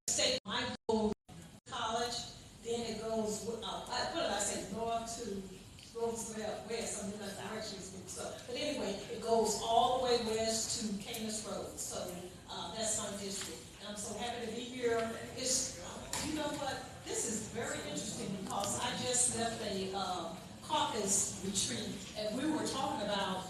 State might go college, then it goes, what did I say, north to Roosevelt West, I'm in that direction, so, but anyway, it goes all the way west to Canis Road, so, that's my district. And I'm so happy to be here. It's, you know what, this is very interesting because I just left a, caucus retreat, and we were talking about,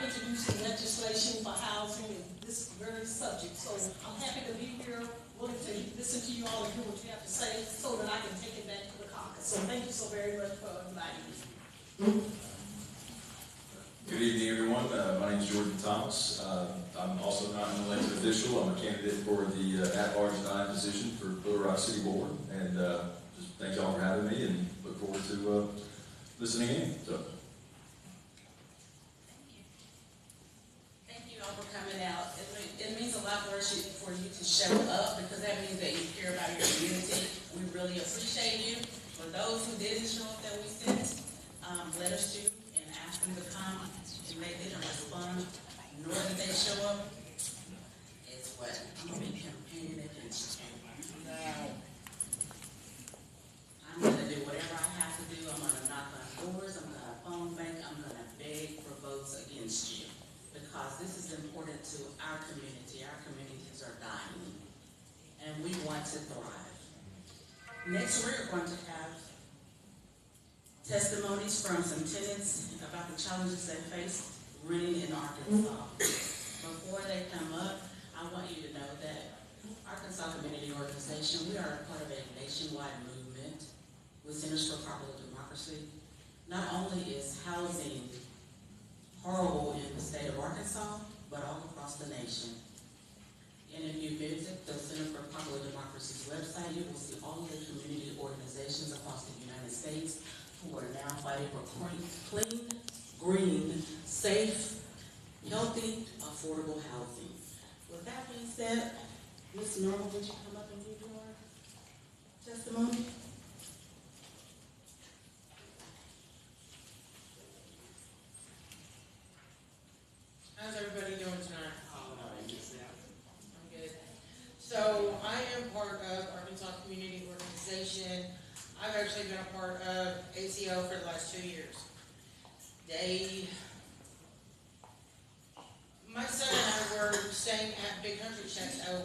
introducing legislation for housing and this very subject, so I'm happy to be here, willing to listen to you all and hear what you have to say so that I can take it back to the caucus. So thank you so very much for inviting me. Good evening, everyone. My name is Jordan Thomas. I'm also not an elected official. I'm a candidate for the at-large nine position for Little Rock City Board. And just thank y'all for having me and look forward to listening in. So. Thank you all for coming out. It means a lot for you to show up because that means that you care about your community. We really appreciate you. For those who didn't show up that we sent, letters to and ask them to come and they didn't respond, nor did they show up. It's what I'm going to be campaigning against you. I'm going to do whatever I have to do. I'm going to knock on doors. I'm going to phone bank. I'm going to beg for votes against you. Because this is important to our community. Our communities are dying, and we want to thrive. Next, we're going to have testimonies from some tenants about the challenges they face renting in Arkansas. Before they come up, I want you to know that Arkansas Community Organization, we are a part of a nationwide movement with Centers for Popular Democracy. Not only is housing horrible in the state of Arkansas, but all across the nation. And if you visit the Center for Popular Democracy's website, you will see all of the community organizations across the United States who are now fighting for clean, green, safe, healthy, affordable housing. With that being said, Ms. Norma, would you come up and give your testimony? How's everybody doing tonight? I'm good. So I am part of Arkansas Community Organization. I've actually been a part of ACO for the last 2 years. My son and I were staying at Big Country Chateau,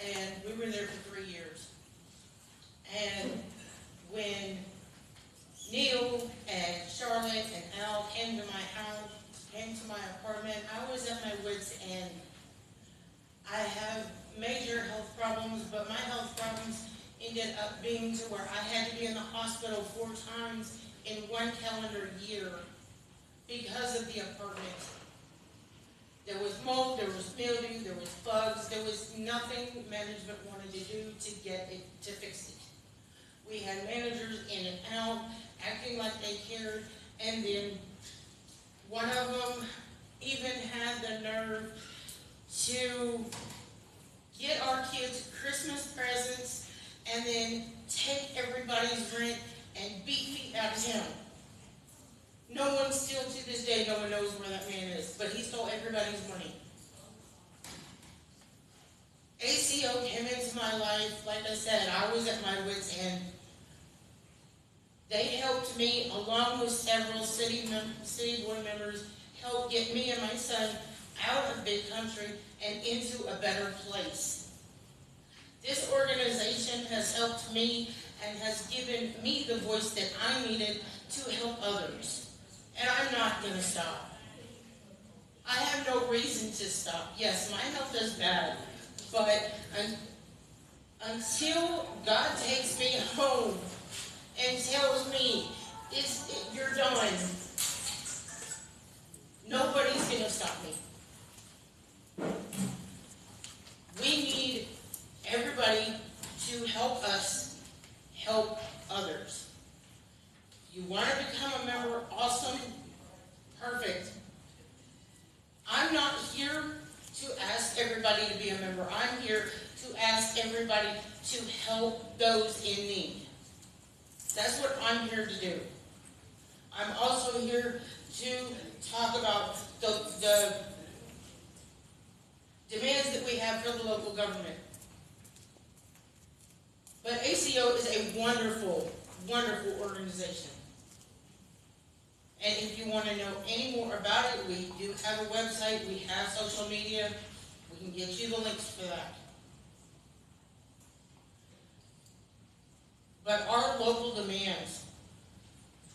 and we were there for 3 years. And when Neil and Charlotte and Al came to my house, came to my apartment, I was at my wit's end. I have major health problems, but my health problems ended up being to where I had to be in the hospital 4 times in 1 calendar year because of the apartment. There was mold, there was mildew, there was bugs, there was nothing management wanted to do to get it, to fix it. We had managers in and out, acting like they cared, and then one of them even had the nerve to get our kids Christmas presents and then take everybody's rent and beat me out of town. No one still to this day, no one knows where that man is, but he stole everybody's money. ACO came into my life, like I said, I was at my wit's end. They helped me, along with several city board members, help get me and my son out of Big Country and into a better place. This organization has helped me and has given me the voice that I needed to help others. And I'm not going to stop. I have no reason to stop. Yes, my health is bad, but until God takes me home and tells me, you're done, nobody's going to stop me. We need everybody to help us help others. You want to become a member? Awesome. Perfect. I'm not here to ask everybody to be a member. I'm here to ask everybody to help those in need. That's what I'm here to do. I'm also here to talk about the demands that we have for the local government. But ACO is a wonderful, wonderful organization. And if you want to know any more about it, we do have a website, we have social media, we can get you the links for that. But our local demands,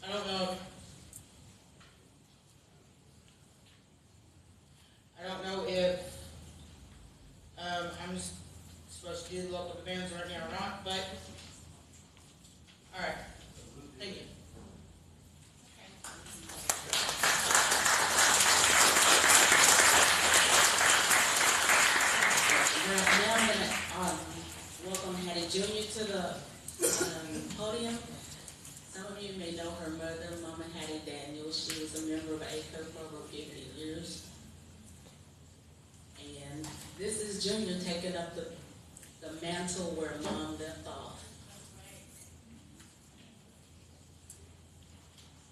I don't know if I'm just supposed to do the local demands right now or not, but, all right, thank you. Now I'm gonna, welcome Hattie Jr. to the, podium. Some of you may know her mother, Mama Hattie Daniels. She was a member of ACO for over 50 years. And this is Junior taking up the mantle where Mom left off.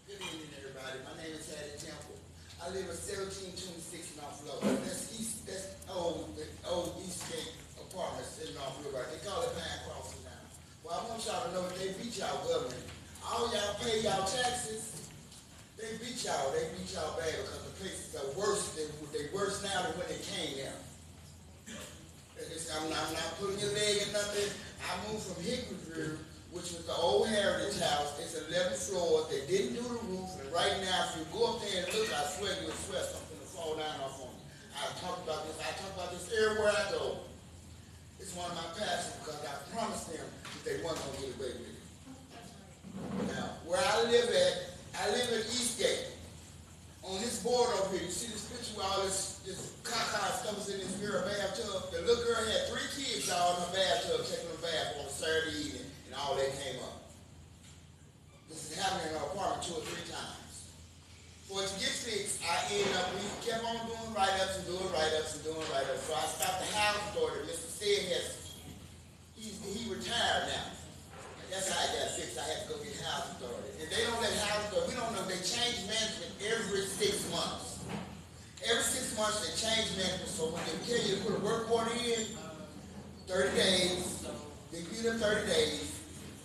Good evening, everybody. My name is Hattie Temple. I live at 1726 North River. That's the old East Gate apartments in North River. They call it Pine Crossing now. Well, I want y'all to know that they beat y'all government. All y'all pay y'all taxes. They beat y'all. They beat y'all bad because the places are worse. They worse now than when they came there. I'm not pulling your leg or nothing. I moved from Hickory, which was the old Heritage House. It's 11 floors. They didn't do the roof. And right now, if you go up there and look, I swear you'll swear something will fall down off on you. I talk about this everywhere I go. It's one of my passions because I promised them that they weren't going to get away with it. Now, where I live at Eastgate. On this board over here, you see this picture where all this caca stuff is in this girl bathtub? The little girl had 3 kids all in her bathtub taking a bath on a Saturday evening, and all that came up. This is happening in her apartment 2 or 3 times. For it to get fixed, we kept on doing write-ups and doing write-ups and doing write-ups. So I stopped the house authority. Mr. Stead he retired now. That's how it got fixed. I had to go get house authority. And they don't let house authority, we don't know, they change management every 6 months. Every 6 months they change management, so when they tell you to put a work order in, 30 days, they give them 30 days,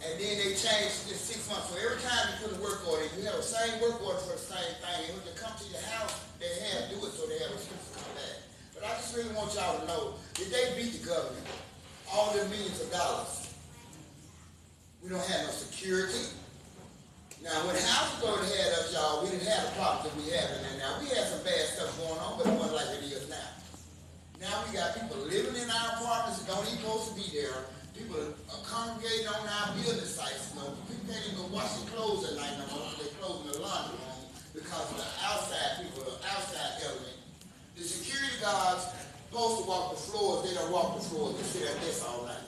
and then they change this 6 months. So every time you put a work order in, you have the same work order for the same thing. And when they come to your house, they have to do it so they have a excuse to come back. But I just really want y'all to know that they beat the government. All their millions of dollars. We don't have no security. Now, when the house authority had us, y'all, we didn't have the problems that we have in there now. We had some bad stuff going on, but it wasn't like it is now. Now we got people living in our apartments that don't even supposed to be there. People are congregating on our building sites. You know, people can't even go wash their clothes at night no more because they're closing the laundry room because of the outside people, the outside element. The security guards supposed to walk the floors. They don't walk the floors. They sit at this all night.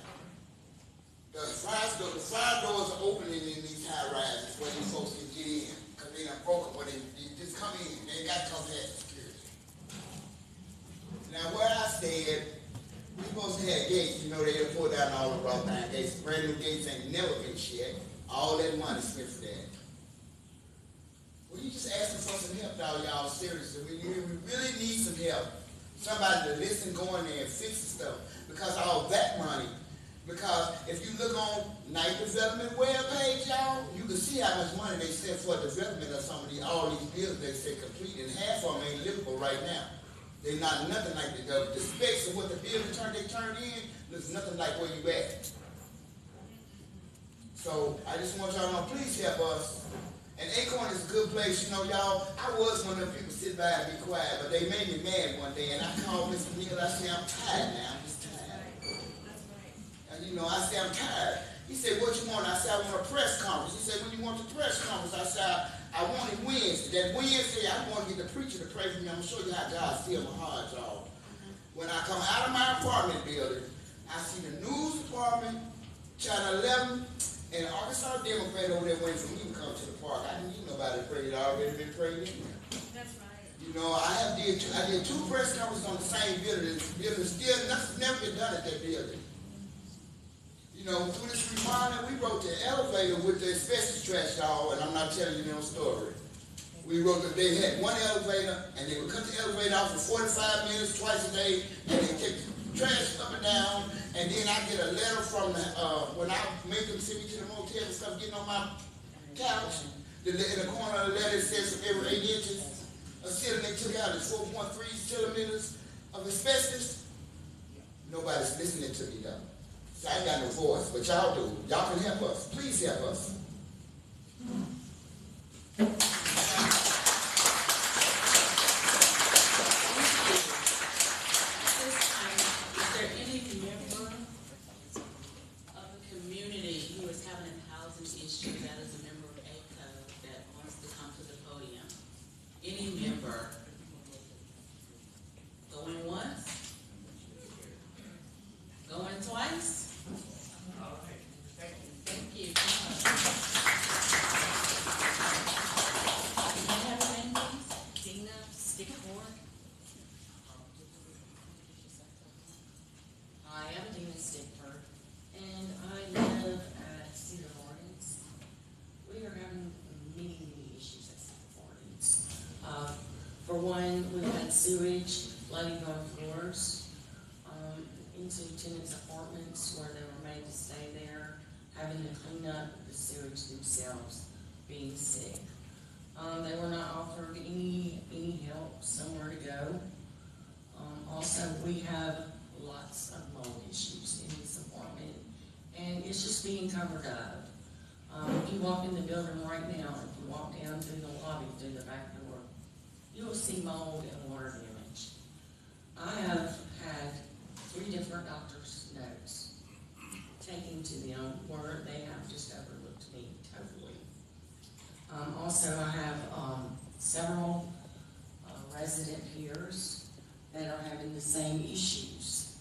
The fire doors are opening in these high rises where these folks can get in because they done broken, but they just come in. They ain't got to come past security. Now where I stayed, we supposed to have gates. You know they done pulled down all the wrong time gates. Brand new gates ain't never been shut. All that money spent for that. Well, you just asking for some help, y'all. Seriously, we really need some help. Somebody to listen, go in there and fix the stuff because all that money. Because if you look on Night Development webpage, y'all, you can see how much money they spend for development of all these buildings they say complete, and half of them ain't livable right now. They're not nothing like the specs of what the building they turned in looks nothing like where you at. So I just want y'all to know, please help us. And Acorn is a good place, you know, y'all. I was one of them people sit by and be quiet, but they made me mad one day, and I called Mr. Neal. I said, I'm tired now. I'm just tired. You know, I said, I'm tired. He said, what you want? I said, I want a press conference. He said, when you want the press conference? I said, I want it Wednesday. That Wednesday, I want to get the preacher to pray for me. I'm going to show you how God feels my heart, y'all. When I come out of my apartment building, I see the news department, Channel 11, and Arkansas Democrat over there waiting for me to come to the park. I didn't need nobody to pray. It already been prayed in there. That's right. You know, I did 2 press conferences on the same building. The building still, nothing's never been done at that building. You know, through this reminder, we wrote the elevator with the asbestos trash, y'all, and I'm not telling you no story. We wrote that they had one elevator, and they would cut the elevator off for 45 minutes twice a day, and they take trash up and down, and then I get a letter from the, when I make them send me to the motel and stuff, getting on my couch, in the corner of the letter it says from every 8 inches of ceiling they took out is 4.3 centimeters of asbestos. Nobody's listening to me though. So I ain't got no voice, but y'all do. Y'all can help us. Please help us. Is there any member of the community who is having a housing issue that is a member of ACO that wants to come to the podium? Any member? Going once? Going twice? Thank you. Can I have your name, please? Dina Stickmore. Hi, I'm Dina Stickford, and I live at Cedar Gardens. We are having many issues at Cedar Gardens. For one, we've had sewage flooding our floors, into tenants' apartments where they were made to stay there, having to clean up the sewage themselves, being sick. They were not offered any help, somewhere to go. Also, we have lots of mold issues in this apartment, and it's just being covered up. If you walk in the building right now, if you walk down through the lobby, through the back door, you will see mold and water damage. I have had 3 different doctors' notes taken to them where they have just overlooked me totally. Also, I have several resident peers that are having the same issues.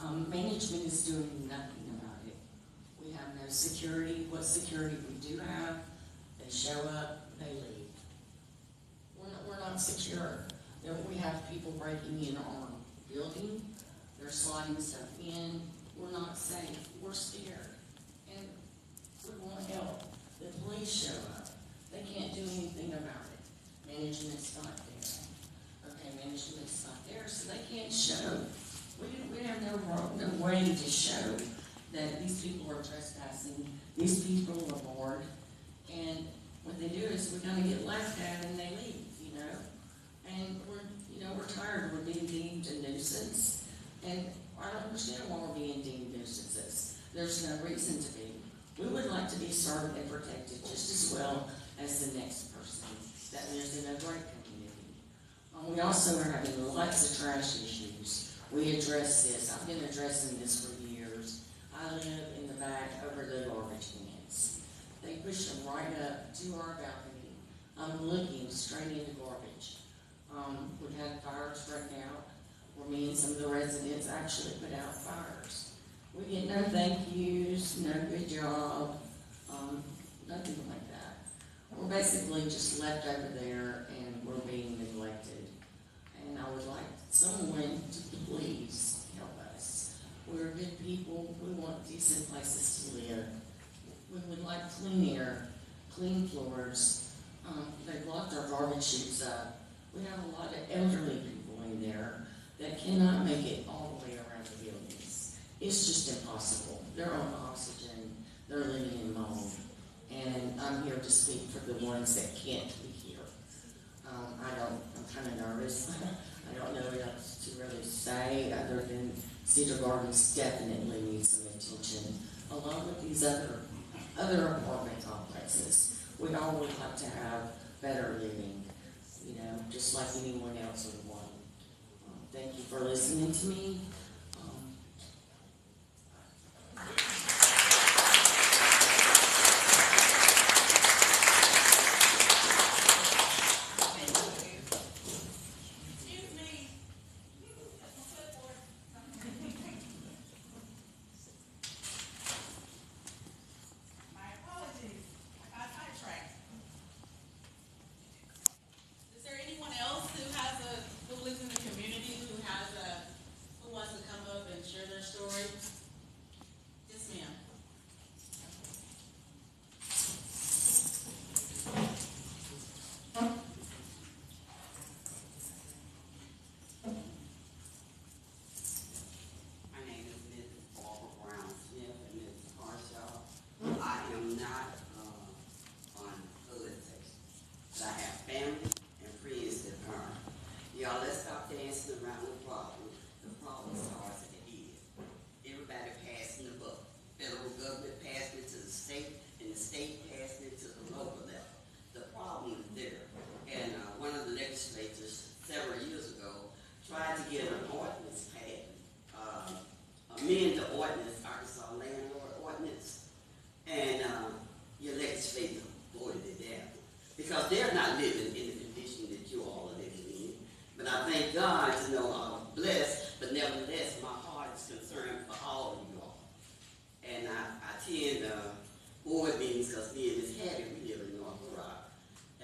Management is doing nothing about it. We have no security. What security we do have, they show up, they leave. We're not secure. You know, we have people breaking in our building. They're sliding stuff in. We're not safe. We're scared. And we want help. The police show up. They can't do anything about it. Management's not there. Okay, management's not there, so they can't show. We have no way to show that these people are trespassing. These people are bored. And what they do is we kind of get laughed at and they leave, you know. And we're tired. We're being deemed a nuisance. And I don't understand why we're being deemed nuisances. There's no reason to be. We would like to be served and protected just as well as the next person that lives in a great community. We also are having lots of trash issues. We address this. I've been addressing this for years. I live in the back over the garbage cans. They push them right up to our balcony. I'm looking straight into garbage. We've had fires break out where me and some of the residents actually put out fires. We get no thank yous, no good job, nothing like that. We're basically just left over there and we're being neglected. And I would like someone to please help us. We're good people. We want decent places to live. We would like clean air, clean floors. They blocked our garbage chutes up. We have a lot of elderly people in there that cannot make it all the way around the buildings. It's just impossible. They're on oxygen. They're living in mold. And I'm here to speak for the ones that can't be here. I'm kind of nervous. I don't know what else to really say other than Cedar Gardens definitely needs some attention, along with these other apartment complexes. We all would like to have better living, you know, just like anyone else would want. Thank you for listening to me. Is there anyone else who lives in the community who wants to Y'all, let's stop dancing around the problem. The problem starts at the end. Everybody passing the buck. Federal government passed it to the state, and the state passed it to the local level. The problem is there. And one of the legislators several years ago tried to get an ordinance passed, amend the ordinance, Arkansas landlord ordinance, and your legislator voted it down because they're not living in the condition that you all are living in. But I thank God to know I'm blessed, but nevertheless, my heart is concerned for all of you all. And I attend board meetings because me and Ms. Hattie, we live in North Little Rock.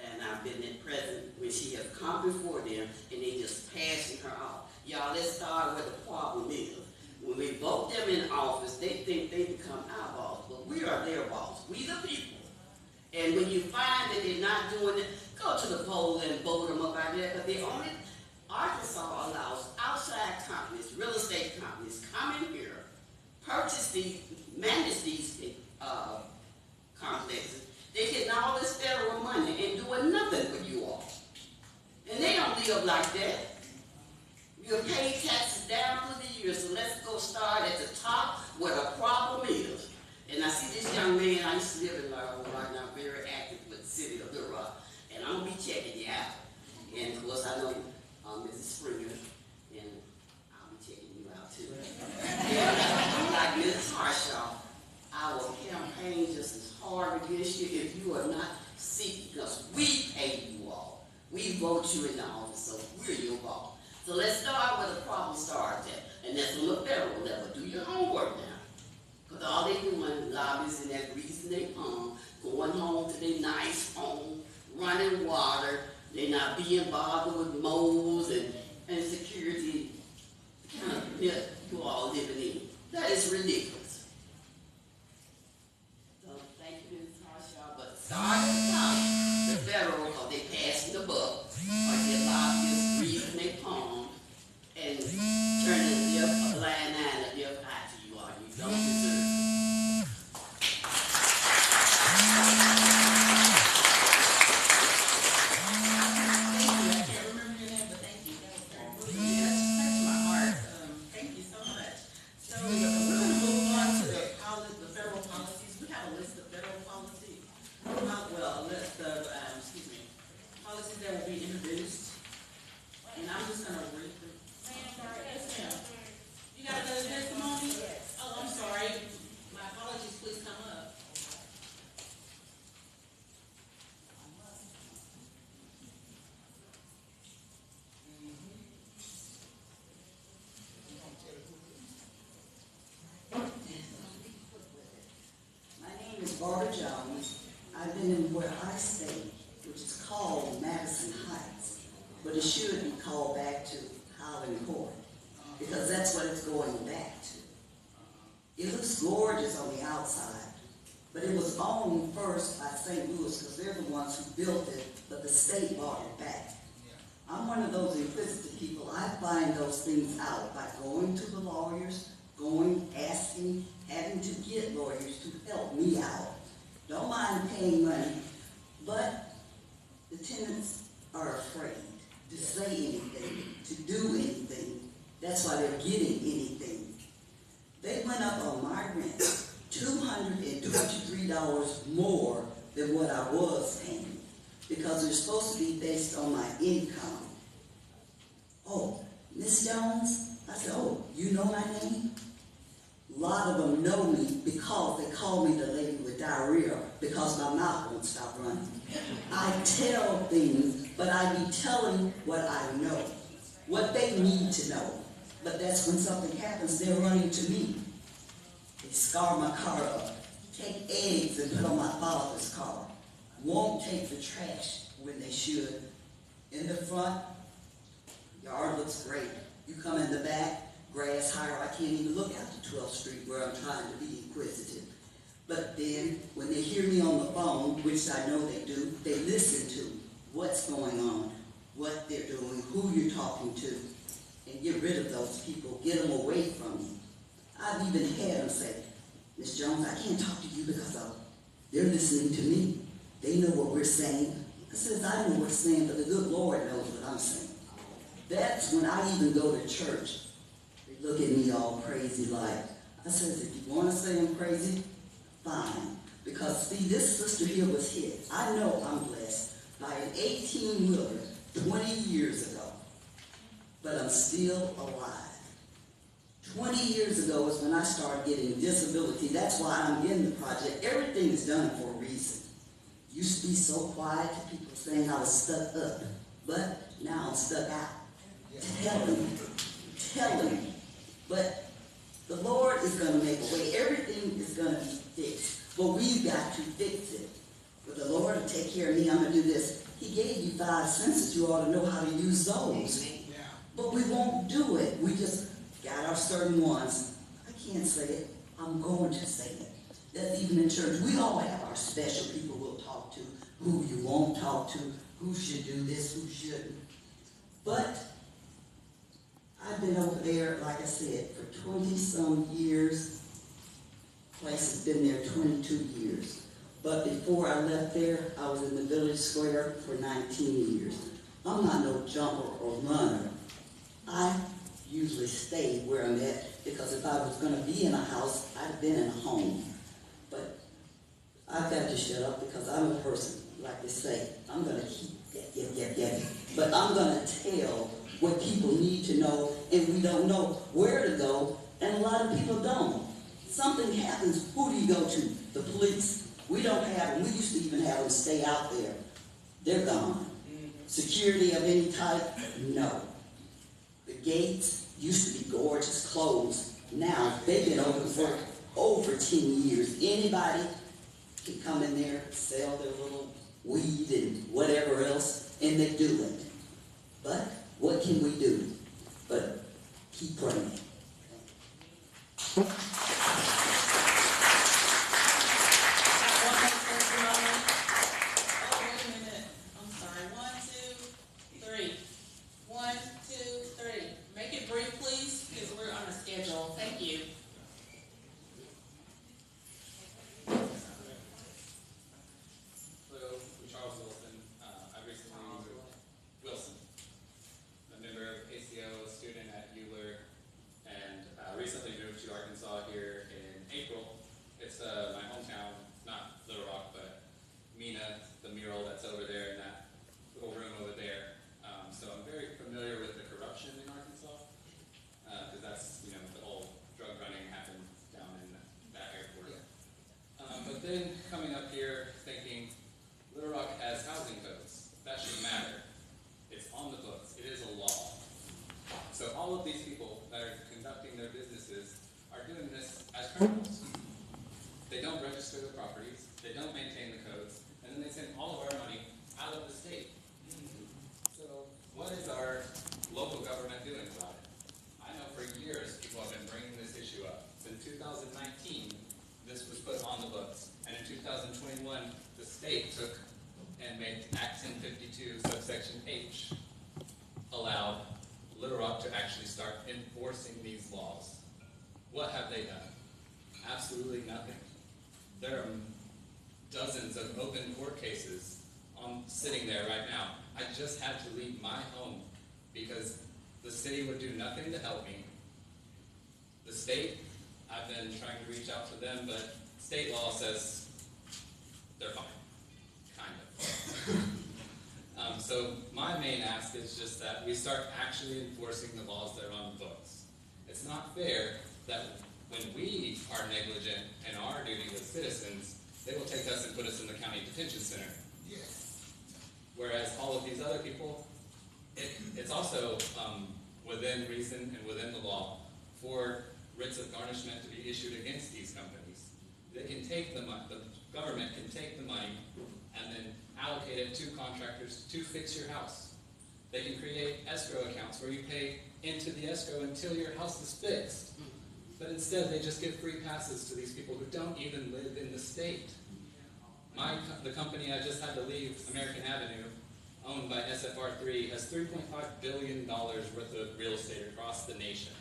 And I've been in present when she has come before them and they just passing her off. Y'all, let's start where the problem is. When we vote them in office, they think they become our boss, but we are their boss. We the people. And when you find that they're not doing it, go to the poll and vote them up out there, because they only, Arkansas allows outside companies, real estate companies, come in here, purchase these, manage these complexes. They get all this federal money and doing nothing for you all. And they don't live like that. You pay taxes down through the years, so let's go start at the top where the problem is. And I see this young man, I used to live in Laurel right now, very active with the city of Little Rock, and I'm gonna be checking you out. And of course, I know Mrs. Springer, and I'll be checking you out too. And like Mrs. Harshaw, our campaign just is hard against you if you are not seeking, because we pay you all. We vote you in the office, so we're your boss. So let's start where the problem starts at, and that's on the federal level. Do your homework now. Because all they doing, lobbyists and that greasing their palm, going home to their nice home, running water, they're not being bothered with moles and security, the kind of myth you all living in. That is ridiculous. So thank you, Ms. Harshaw, but start at the top, the federal, because they passing the buck, or your lobbyists greasing their palm and turning a blind eye and a deaf eye to you all. You don't deserve it. Barbara Jones. I've been in where I stay, which is called Madison Heights, but it should be called back to Highland Court, because that's what it's going back to. It looks gorgeous on the outside, but it was owned first by St. Louis, because they're the ones who built it, but the state bought it back. I'm one of those inquisitive people. I find those things out by going to the lawyers, asking, having to get lawyers to help me out. Don't mind paying money, but the tenants are afraid to say anything, to do anything. That's why they're getting anything. They went up on my rent $223 more than what I was paying, because they're supposed to be based on my income. Oh, Miss Jones? I said, oh, you know my name? A lot of them know me because they call me the lady with diarrhea, because my mouth won't stop running. I tell things, but I be telling what I know, what they need to know. But that's when something happens, they're running to me. They scar my car up, take eggs and put on my father's car, won't take the trash when they should. In the front, yard looks great. You come in the back, grass higher, I can't even look out to 12th Street where I'm trying to be inquisitive. But then, when they hear me on the phone, which I know they do, they listen to what's going on, what they're doing, who you're talking to, and get rid of those people, get them away from you. I've even had them say, Miss Jones, I can't talk to you because they're listening to me. They know what we're saying. I said, I know what we're saying, but the good Lord knows what I'm saying. That's when I even go to church. They look at me all crazy like, I says, if you want to say I'm crazy, fine. Because see, this sister here was hit. I know I'm blessed by an 18-wheeler 20 years ago. But I'm still alive. 20 years ago is when I started getting disability. That's why I'm in the project. Everything is done for a reason. Used to be so quiet to people saying I was stuck up. But now I'm stuck out. Telling. But the Lord is going to make a way. Everything is going to be fixed. But we've got to fix it. For the Lord will take care of me. I'm going to do this. He gave you 5 senses. You ought to know how to use those. But we won't do it. We just got our certain ones. I can't say it. I'm going to say it. That's even in church. We all have our special people we'll talk to, who you won't talk to, who should do this, who shouldn't. But I've been over there, like I said, for 20-some years. Place has been there 22 years. But before I left there, I was in the village square for 19 years. I'm not no jumper or runner. I usually stay where I'm at because if I was going to be in a house, I'd have been in a home. But I've got to shut up because I'm a person, like they say, I'm going to keep but I'm going to tell what people need to know, and we don't know where to go, and a lot of people don't. Something happens, who do you go to? The police. We don't have them. We used to even have them stay out there. They're gone. Security of any type? No. The gates used to be gorgeous, closed. Now, they've been open for over 10 years. Anybody can come in there, sell their little weed and whatever else, and they do it. But what can we do? But keep praying. Then coming up here thinking Little Rock has housing codes. That shouldn't matter. It's on the books. It is a law. So all of these people that are conducting their businesses are doing this as criminals. They don't register their properties. They don't maintain the codes. And then they send all of our money out of the state. So what is our local government doing about it? I know for years people have been bringing this issue up. Since 2019, this was put on the books. And in 2021, the state took and made Act 1052, subsection H, allowed Little Rock to actually start enforcing these laws. What have they done? Absolutely nothing. There are dozens of open court cases sitting there right now. I just had to leave my home because the city would do nothing to help me. The state, I've been trying to reach out to them, but state law says they're fine, kind of. So my main ask is just that we start actually enforcing the laws that are on the books. It's not fair that when we are negligent in our duty as citizens, they will take us and put us in the county detention center. Yes. Whereas all of these other people, it's also within reason and within the law for writs of garnishment to be issued against these companies. They can take the money, the government can take the money and then allocate it to contractors to fix your house. They can create escrow accounts where you pay into the escrow until your house is fixed. But instead, they just give free passes to these people who don't even live in the state. The company I just had to leave, American Avenue, owned by SFR3, has $3.5 billion worth of real estate across the nation.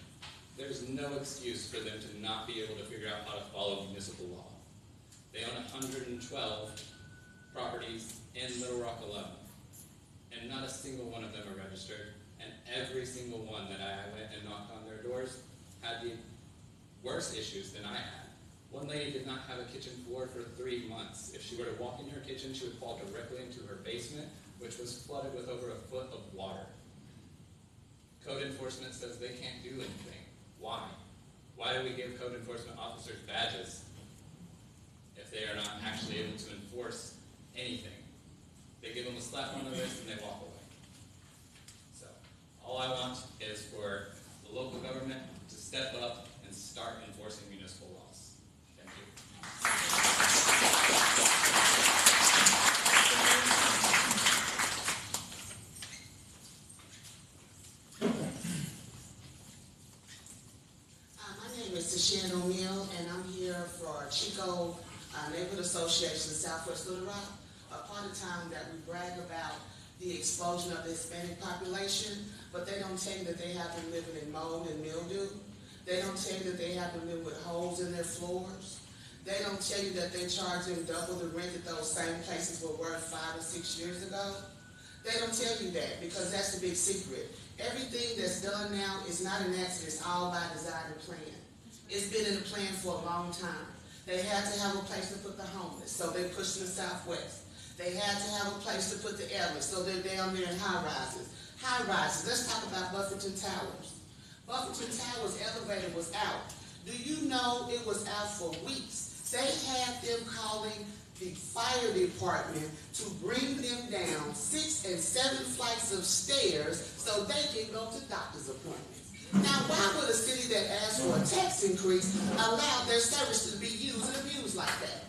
There's no excuse for them to not be able to figure out how to follow municipal law. They own 112 properties in Little Rock alone, and not a single one of them are registered, and every single one that I went and knocked on their doors had the worse issues than I had. One lady did not have a kitchen floor for 3 months. If she were to walk in her kitchen, she would fall directly into her basement, which was flooded with over a foot of water. Code enforcement says they can't do anything. Why? Why do we give code enforcement officers badges if they are not actually able to enforce anything? They give them a slap on the wrist and they walk away. So, all I want is for the local government to step up and start enforcing municipal laws. Thank you. My name is Tashan O'Neal, and I'm here for Chico Neighborhood Association of Southwest Little Rock. A part of town that we brag about the explosion of the Hispanic population, but they don't tell you that they have been living in mold and mildew. They don't tell you that they have been living with holes in their floors. They don't tell you that they charge them double the rent that those same places were worth 5 or 6 years ago. They don't tell you that because that's the big secret. Everything that's done now is not an accident, it's all by design and plan. It's been in the plan for a long time. They had to have a place to put the homeless, so they pushed in the Southwest. They had to have a place to put the elderly, so they're down there in high rises. High rises, let's talk about Buffington Towers. Buffington Towers elevator was out. Do you know it was out for weeks? They had them calling the fire department to bring them down 6 and 7 flights of stairs so they can go to doctor's appointments. Now, why would a city that asked for a tax increase allow their service to be used and abused like that?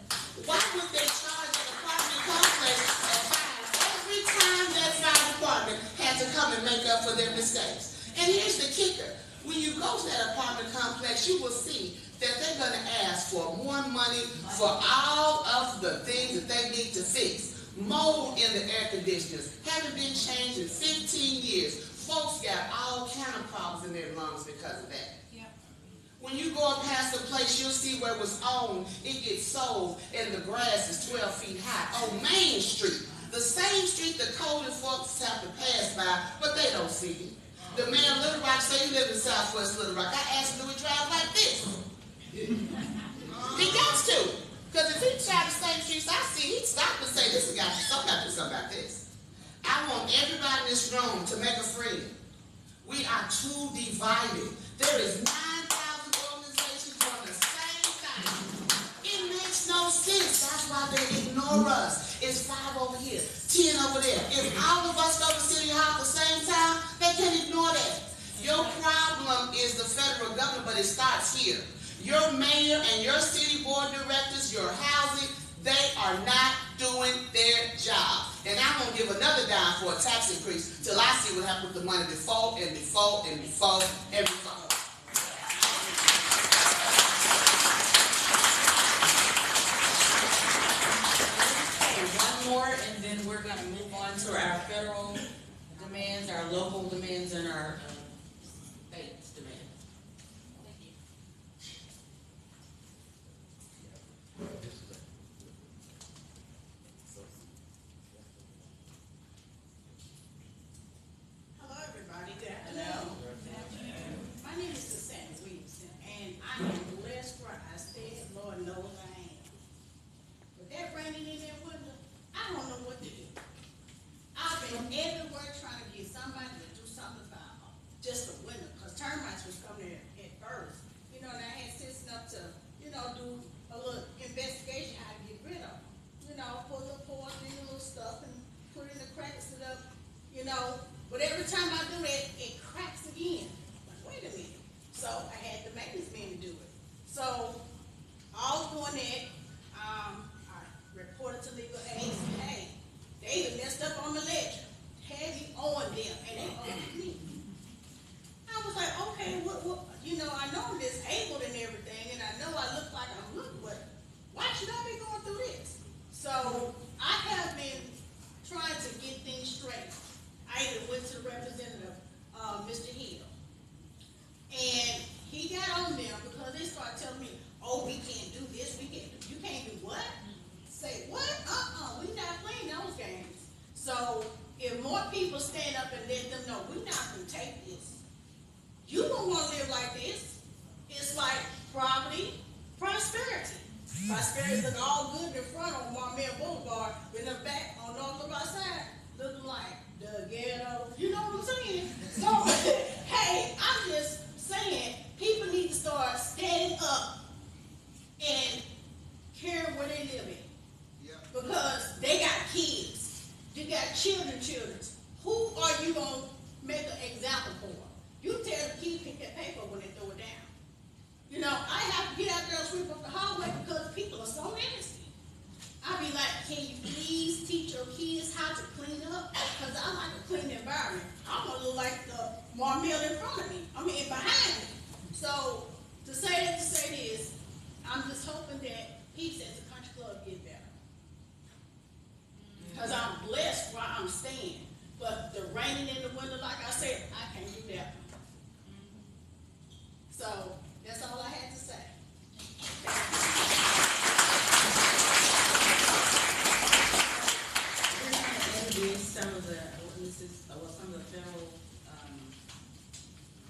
Why would they charge an apartment complex a fine every time that fire department had to come and make up for their mistakes? And here's the kicker. When you go to that apartment complex, you will see that they're going to ask for more money for all of the things that they need to fix. Mold in the air conditioners haven't been changed in 15 years. Folks got all kind of problems in their lungs because of that. Yep. When you go past a place, you'll see where it was owned, it gets sold, and the grass is 12 feet high on Main Street. The same street the code enforcement have to pass by, but they don't see it. The man of Little Rock say he lives in Southwest Little Rock. I asked him, do he drive like this? He got to. Because if he tried the same streets I see, he'd stop and say, this has got to do something about this. I want everybody in this room to make a friend. We are too divided. There is 9,000 organizations doing the same thing. It makes no sense. That's why they ignore us. It's 5 over here, 10 over there. If all of us go to City Hall at the same time, they can ignore that. Your problem is the federal government, but it starts here. Your mayor and your city board directors, your housing, they are not doing their job. And I won't give another dime for a tax increase till I see what happens with the money before and before and before and before. Okay, one more, and then we're gonna move on to our federal demands, our local demands, and our state's demands. Thank you. Hello, everybody. Good afternoon. My name is Cassandra Williamson, and I am blessed where I stand. Lord knows I am. With that raining in that window, I don't know what to do. I've been everywhere trying to get somebody to do something about just the window, because termites was coming in at first. You know, and I had citizens up to, do a little investigation how to get rid of them. Put a little poison in the little stuff and put it in the cracks it up, But every time I do that, it cracks again. Like, wait a minute. So I had the maintenance man to do it. So all doing that, I reported to legal aid, hey, they even messed up on the ledger. Had me on them, and they owed me. I was like, okay, what, I know I'm disabled and everything, and I know I look like I'm looking, but why should I be going through this? So I have been trying to get things straight. I even went to the representative, Mr. Hill, and he got on them because they started telling me, oh, we can't do this, you can't do what? Say what? We're not playing those games. So if more people stand up and let them know we're not going to this. It's like property, prosperity. Prosperity look all good in front on Marmel Boulevard, but in the back on North Little side, looking like the ghetto. You know what I'm saying? So, hey, I'm just saying, people need to start standing up and caring where they live in. Yeah. Because they got kids. You got children. Who are you gonna make an example for? You tell the kids pick that paper when they throw it down. You know, I have to get out there and sweep up the hallway because people are so nasty. I be like, can you please teach your kids how to clean up? Because I like a clean environment. I'm gonna look like the Marmel in front of me. I mean, behind me. So, to say this, I'm just hoping that peace at the country club get better. Because I'm blessed where I'm staying. But the raining in the winter, like I said, I can't do that. So, that's all I had to say. We're going to introduce some of the ordinances, some of the federal,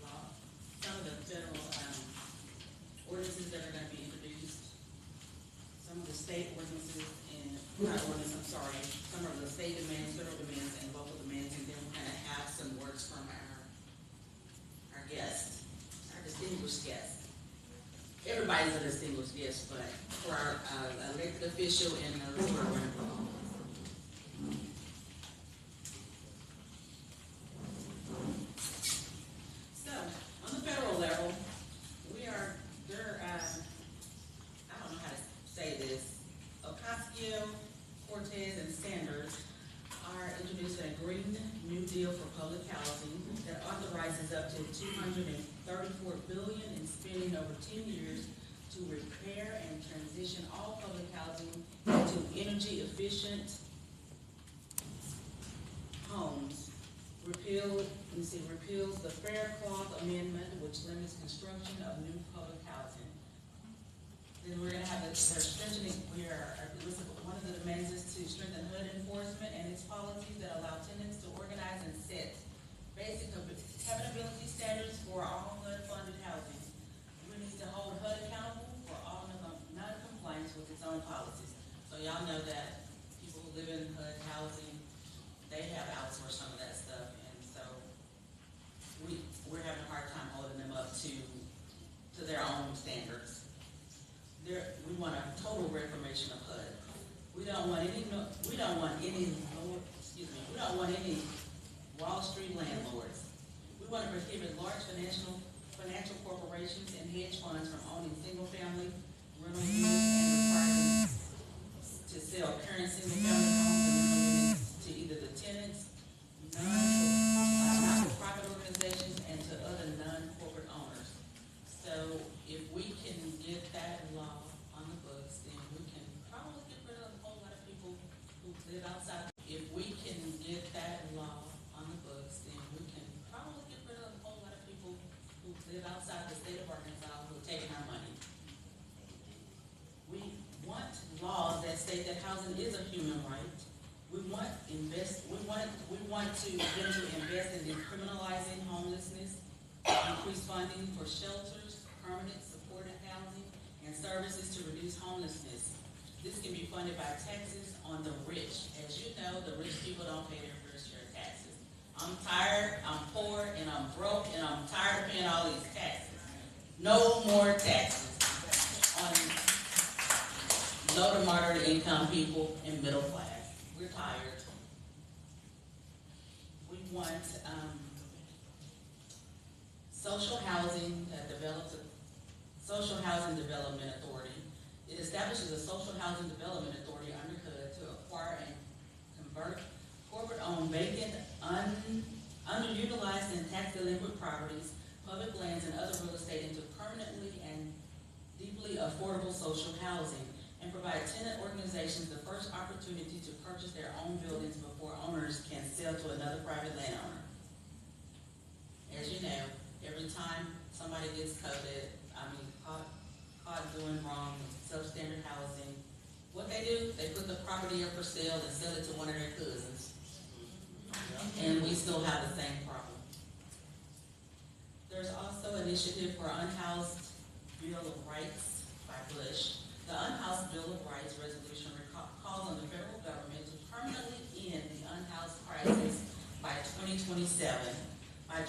law, some of the federal, ordinances that are going to be introduced. Some of the state ordinances some of the state demands, federal demands, and local demands, and then we're going to have some words from our guest, our distinguished guest. Everybody's a distinguished guest, but for our elected official and those who are running for office. So, on the federal level, I don't know how to say this, Ocasio, Cortez, and Sanders are introducing a Green New Deal for public housing that authorizes up to $234 billion in spending over 10 years to repair and transition all public housing into energy efficient homes. Repeals the Fair Cloth Amendment, which limits construction of new public housing. Then we're gonna have they're strengthening, one of the demands is to strengthen HUD enforcement and its policies that allow tenants to organize and set basic habitability standards for all HUD-funded housing. We need to hold HUD accountable for all non-compliance with its own policies. So y'all know that people who live in HUD housing, they have outsourced some of that stuff, and so we're having a hard time holding them up to their own standards. We want a total reformation of HUD. We don't want any Wall Street landlords. We want to prohibit large financial corporations and hedge funds from owning single-family rental units and requiring to sell current single-family homes and rental units to either the tenants, not-for-profit organizations, and to other non-corporate owners. So if we can get that law on the books, then we can probably get rid of a whole lot of people who live outside. If we can get that law on the books, then we can probably get rid of a whole lot of people who live outside the state of Arkansas who are taking our money. We want laws that state that housing is a human right. We want to invest in decriminalizing homelessness, increase funding for shelters, permanent supportive housing, and services to reduce homelessness. This can be funded by taxes on the rich. As you know, the rich people don't pay their fair share of taxes. I'm tired, I'm poor, and I'm broke, and I'm tired of paying all these taxes. No more taxes on low to moderate income people and middle class. We're tired. We want social housing that develops a social housing development authority. It establishes a social housing development authority under HUD to acquire and convert corporate-owned vacant, underutilized and tax delinquent properties, public lands, and other real estate into permanently and deeply affordable social housing, and provide tenant organizations the first opportunity to purchase their own buildings before owners can sell to another private landowner. As you know, every time somebody gets caught doing wrong, substandard housing, what they do, they put the property up for sale and sell it to one of their cousins. And we still have the same problem. There's also a initiative for Unhoused Bill of Rights by Bush. The Unhoused Bill of Rights resolution calls on the federal government to permanently end the unhoused crisis by 2027 by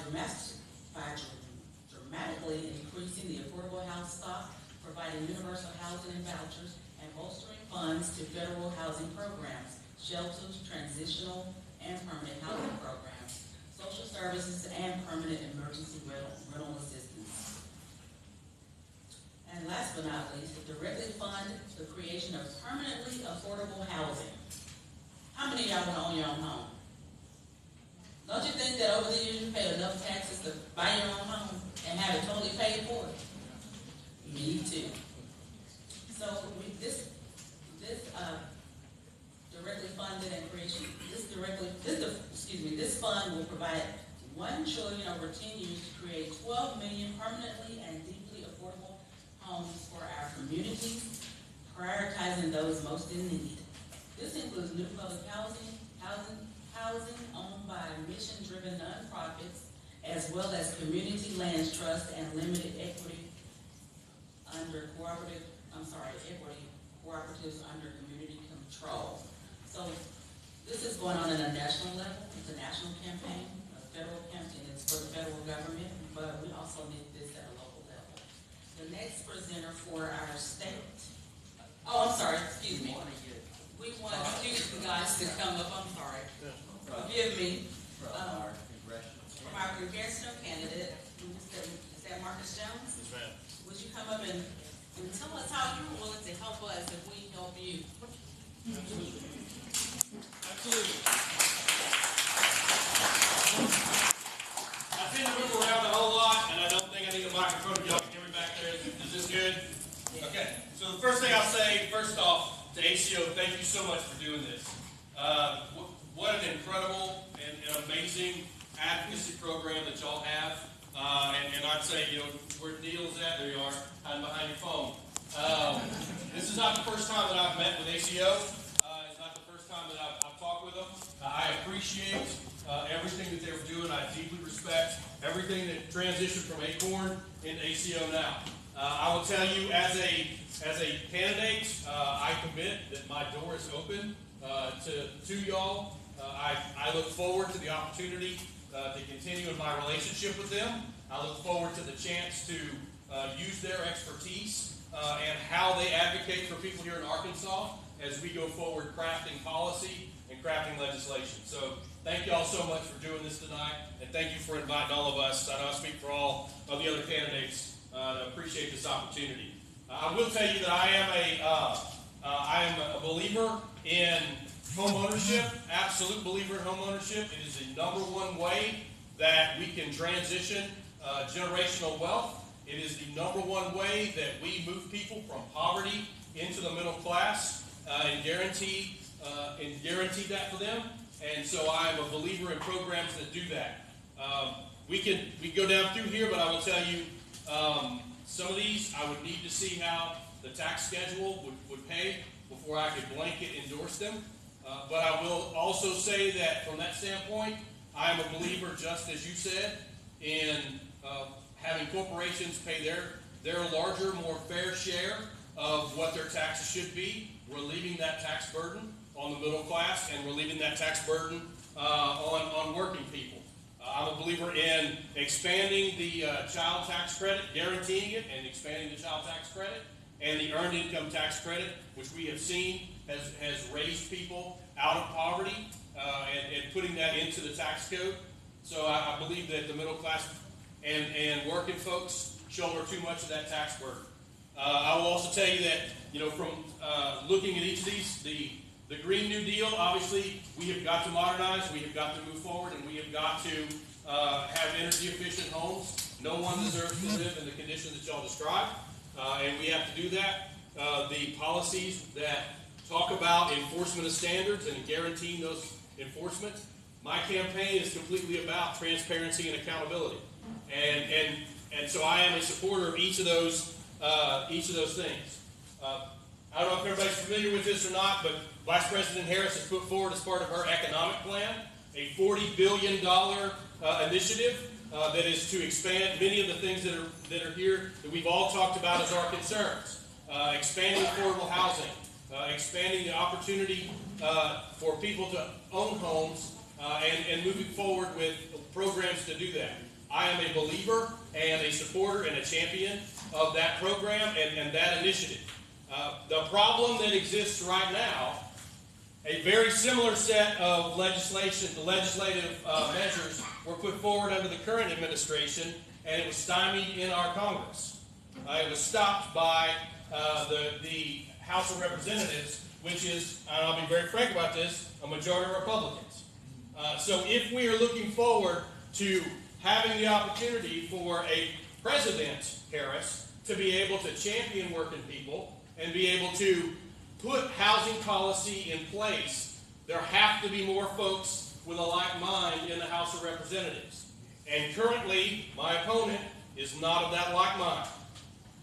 dramatically increasing the affordable house stock, providing universal housing and vouchers, and bolstering funds to federal housing programs, shelters, transitional and permanent housing programs, social services, and permanent emergency rental assistance. And last but not least, to directly fund the creation of permanently affordable housing. How many of y'all want to own your own home? Don't you think that over the years you paid enough taxes to buy your own home and have it totally paid for? Me too. So this directly funded and creation, this fund will provide $1 trillion over 10 years to create 12 million permanently and deeply affordable homes for our communities, prioritizing those most in need. This includes new public housing owned by mission-driven nonprofits, as well as community land trust and limited equity under cooperatives under community control. So this is going on at a national level. It's a national campaign, a federal campaign. It's for the federal government, but we also need this at a local level. The next presenter for our state. Oh, I'm sorry. Excuse me. We want you guys to come up. I'm sorry. Forgive me. From our congressional candidate, is that Marcus Jones? Yes, ma'am. Would you come up and tell us how you're willing to help us if we help you? Absolutely. I've been to move around a whole lot, and I don't think I need a microphone. Y'all can hear me back there. Is this good? Okay. So the first thing I'll say, first off, to ACO, thank you so much for doing this. What an incredible and amazing advocacy program that y'all have. And I'd say, where Neil's at, there you are, hiding behind your phone. This is not the first time that I've met with ACO. It's not the first time that I've talked with them. I appreciate everything that they're doing. I deeply respect everything that transitioned from Acorn into ACO now. I will tell you, as a candidate, I commit that my door is open to y'all. I look forward to the opportunity to continue in my relationship with them. I look forward to the chance to use their expertise and how they advocate for people here in Arkansas as we go forward crafting policy and crafting legislation. So thank you all so much for doing this tonight, and thank you for inviting all of us. I know I speak for all of the other candidates. I appreciate this opportunity. I will tell you that I am a believer in home ownership, absolute believer in home ownership. It is the number one way that we can transition generational wealth. It is the number one way that we move people from poverty into the middle class and guarantee that for them. And so I am a believer in programs that do that. We can go down through here, but I will tell you some of these I would need to see how the tax schedule would pay before I could blanket endorse them. But I will also say that from that standpoint, I am a believer, just as you said, in having corporations pay their larger, more fair share of what their taxes should be, relieving that tax burden on the middle class and relieving that tax burden on working people. I'm a believer in expanding the child tax credit, guaranteeing it, and expanding the child tax credit, and the earned income tax credit, which we have seen has raised people out of poverty and putting that into the tax code. So I believe that the middle class and working folks shoulder too much of that tax burden. I will also tell you that, from looking at each of these, the Green New Deal, obviously, we have got to modernize, we have got to move forward, and we have got to have energy efficient homes. No one deserves to live in the conditions that y'all described, and we have to do that. The policies that talk about enforcement of standards and guaranteeing those enforcement. My campaign is completely about transparency and accountability, and so I am a supporter of each of those things. I don't know if everybody's familiar with this or not, but Vice President Harris has put forward as part of her economic plan a $40 billion initiative that is to expand many of the things that are here that we've all talked about as our concerns. Expanding affordable housing, expanding the opportunity for people to own homes, and moving forward with programs to do that. I am a believer and a supporter and a champion of that program and that initiative. The problem that exists right now, a very similar set of legislative measures were put forward under the current administration, and it was stymied in our Congress. It was stopped by the House of Representatives, which is, and I'll be very frank about this, a majority of Republicans. So if we are looking forward to having the opportunity for a President Harris to be able to champion working people and be able to put housing policy in place, there have to be more folks with a like mind in the House of Representatives. And currently, my opponent is not of that like mind.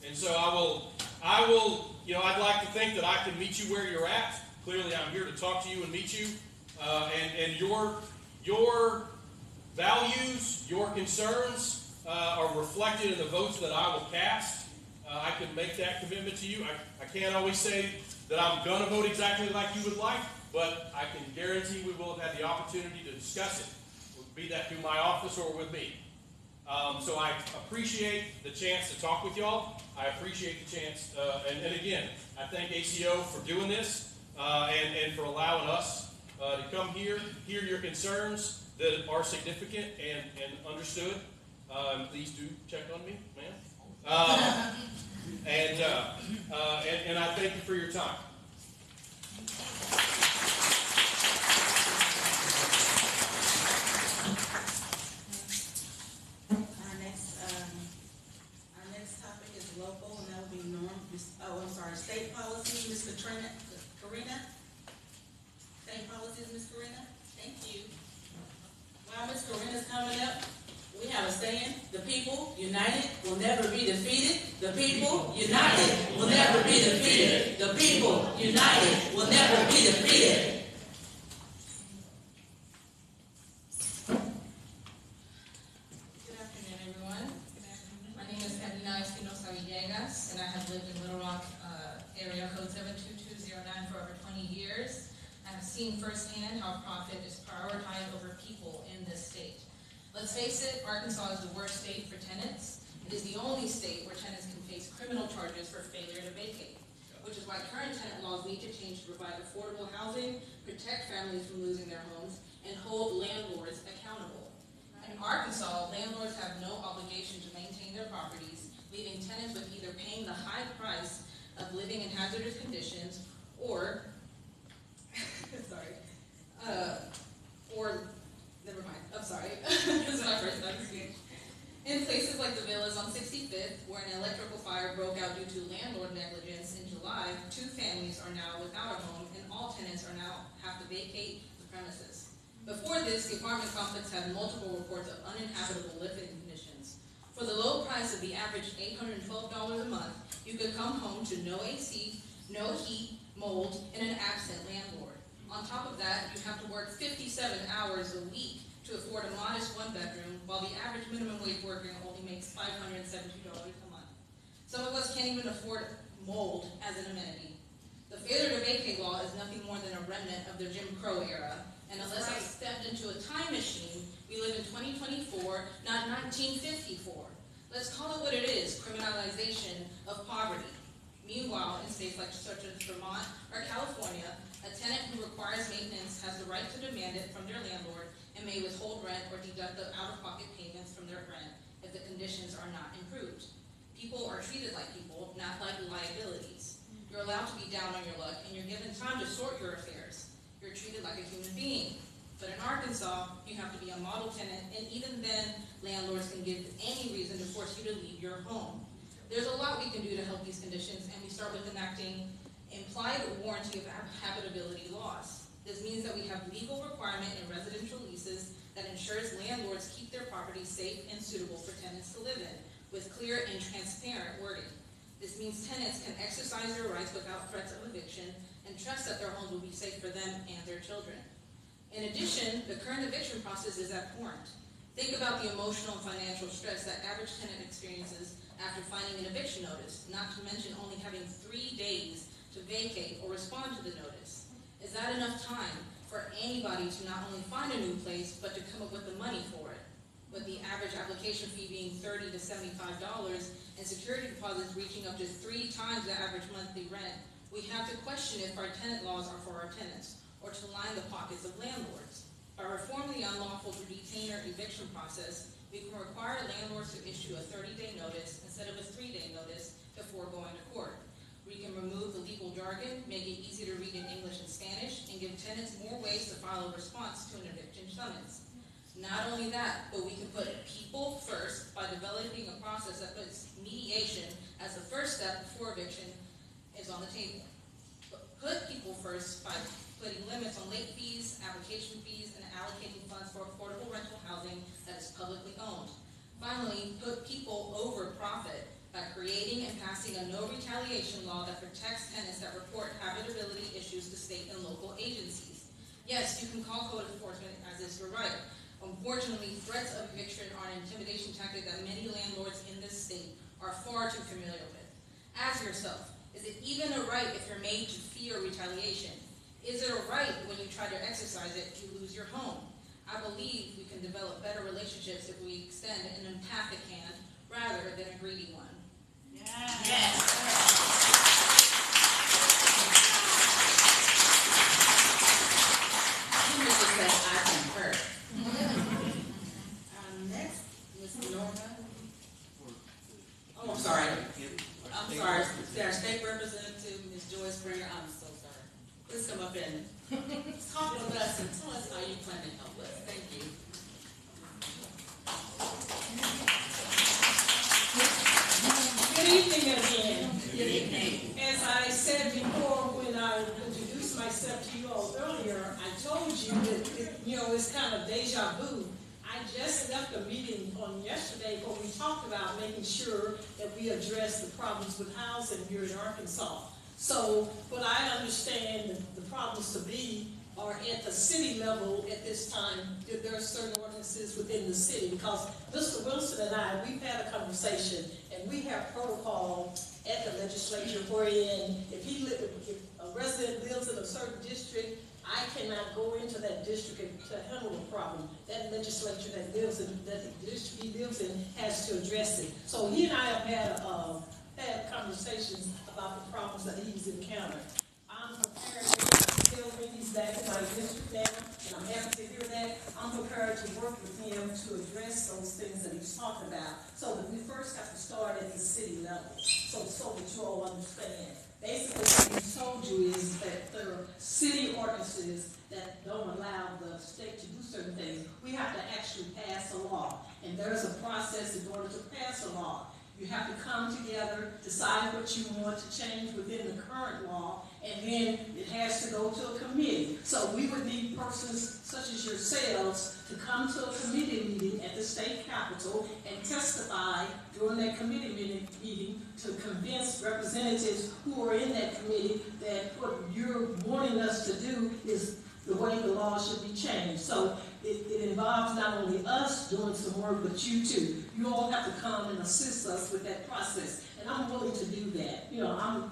And so I will, I'd like to think that I can meet you where you're at. Clearly, I'm here to talk to you and meet you. And your values, your concerns are reflected in the votes that I will cast. I can make that commitment to you. I can't always say that I'm going to vote exactly like you would like, but I can guarantee we will have had the opportunity to discuss it, be that through my office or with me. So I appreciate the chance to talk with y'all. I appreciate the chance, and again, I thank ACO for doing this and for allowing us to come here, hear your concerns that are significant and understood. Please do check on me, ma'am. And I thank you for your time. Our next topic is local, and that will be state policy, Ms. Karina. State policies, Ms. Karina. Thank you. While Ms. Karina's coming up, we have a saying: the people united will never be defeated. The people united will never be defeated. The people united will never be defeated. Good afternoon, everyone. My name is Edna Espinosa Villegas, and I have lived in Little Rock, area code 72209 for over 20 years. I have seen firsthand how profit is prioritized over people in this state. Let's face it, Arkansas is the worst state for tenants. It is the only state where tenants can face criminal charges for failure to vacate, which is why current tenant laws need to change to provide affordable housing, protect families from losing their homes, and hold landlords accountable. In Arkansas, landlords have no obligation to maintain their properties, leaving tenants with either paying the high price of living in hazardous conditions or never mind, I'm sorry. This is my first time speaking. In places like the Villas on 65th, where an electrical fire broke out due to landlord negligence in July, 2 families are now without a home, and all tenants are now have to vacate the premises. Before this, the apartment complex had multiple reports of uninhabitable living conditions. For the low price of the average $812 a month, you could come home to no AC, no heat, mold, and an absent landlord. On top of that, you have to work 57 hours a week to afford a modest 1-bedroom, while the average minimum wage worker only makes $572 a month. Some of us can't even afford mold as an amenity. The failure to vacate law is nothing more than a remnant of the Jim Crow era, and unless I stepped into a time machine, we live in 2024, not 1954. Let's call it what it is: criminalization of poverty. Meanwhile, in states like such as Vermont or California, a tenant who requires maintenance has the right to demand it from their landlord and may withhold rent or deduct the out-of-pocket payments from their rent if the conditions are not improved. People are treated like people, not like liabilities. You're allowed to be down on your luck, and you're given time to sort your affairs. You're treated like a human being. But in Arkansas, you have to be a model tenant, and even then, landlords can give any reason to force you to leave your home. There's a lot we can do to help these conditions, and we start with enacting implied warranty of habitability laws. This means that we have legal requirement in residential leases that ensures landlords keep their properties safe and suitable for tenants to live in, with clear and transparent wording. This means tenants can exercise their rights without threats of eviction and trust that their homes will be safe for them and their children. In addition, the current eviction process is abhorrent. Think about the emotional and financial stress that average tenant experiences after finding an eviction notice, not to mention only having 3 days to vacate or respond to the notice. Is that enough time for anybody to not only find a new place, but to come up with the money for it? With the average application fee being $30 to $75 and security deposits reaching up to 3 times the average monthly rent, we have to question if our tenant laws are for our tenants or to line the pockets of landlords. By reforming the unlawful detainer eviction process, we can require landlords to issue a 30-day notice instead of a 3-day notice before going to court. We can remove the legal jargon, make it easy to read in English and Spanish, and give tenants more ways to file a response to an eviction summons. Not only that, but we can put people first by developing a process that puts mediation as the first step before eviction is on the table. Put people first by putting limits on late fees, application fees, and allocating funds for affordable rental housing that is publicly owned. Finally, put people over profit by creating and passing a no retaliation law that protects tenants that report habitability issues to state and local agencies. Yes, you can call code enforcement as is your right. Unfortunately, threats of eviction are an intimidation tactic that many landlords in this state are far too familiar with. Ask yourself, is it even a right if you're made to fear retaliation? Is it a right when you try to exercise it, you lose your home? I believe we can develop better relationships if we extend an empathic hand rather than a greedy one. Next, Ms. Norma. Oh, I'm sorry. Our state representative, Ms. Joyce Springer, I'm so sorry. Please come up and talk with us and tell us how you plan to help us. Thank you. Good evening again. Good evening. As I said before, when I introduced myself to you all earlier, I told you that, it's kind of deja vu. I just left a meeting on yesterday where we talked about making sure that we address the problems with housing here in Arkansas. So what I understand the problems to be are at the city level at this time. There are certain ordinances within the city because Mr. Wilson and I, we've had a conversation and we have protocol at the legislature wherein if a resident lives in a certain district, I cannot go into that district to handle the problem. That legislature that the district he lives in has to address it. So he and I have had conversations about the problems that he's encountered. I'm prepared to tell him he's back in my district now, and I'm happy to hear that. I'm prepared to work with him to address those things that he's talking about. So we first have to start at the city level, so that you all understand. Basically, what he told you is that there are city ordinances that don't allow the state to do certain things. We have to actually pass a law, and there's a process in order to pass a law. You have to come together, decide what you want to change within the current law, and then it has to go to a committee. So we would need persons such as yourselves to come to a committee meeting at the state capitol and testify during that committee meeting to convince representatives who are in that committee that what you're wanting us to do is the way the law should be changed. So it involves not only us doing some work, but you too. You all have to come and assist us with that process. And I'm willing to do that. I'm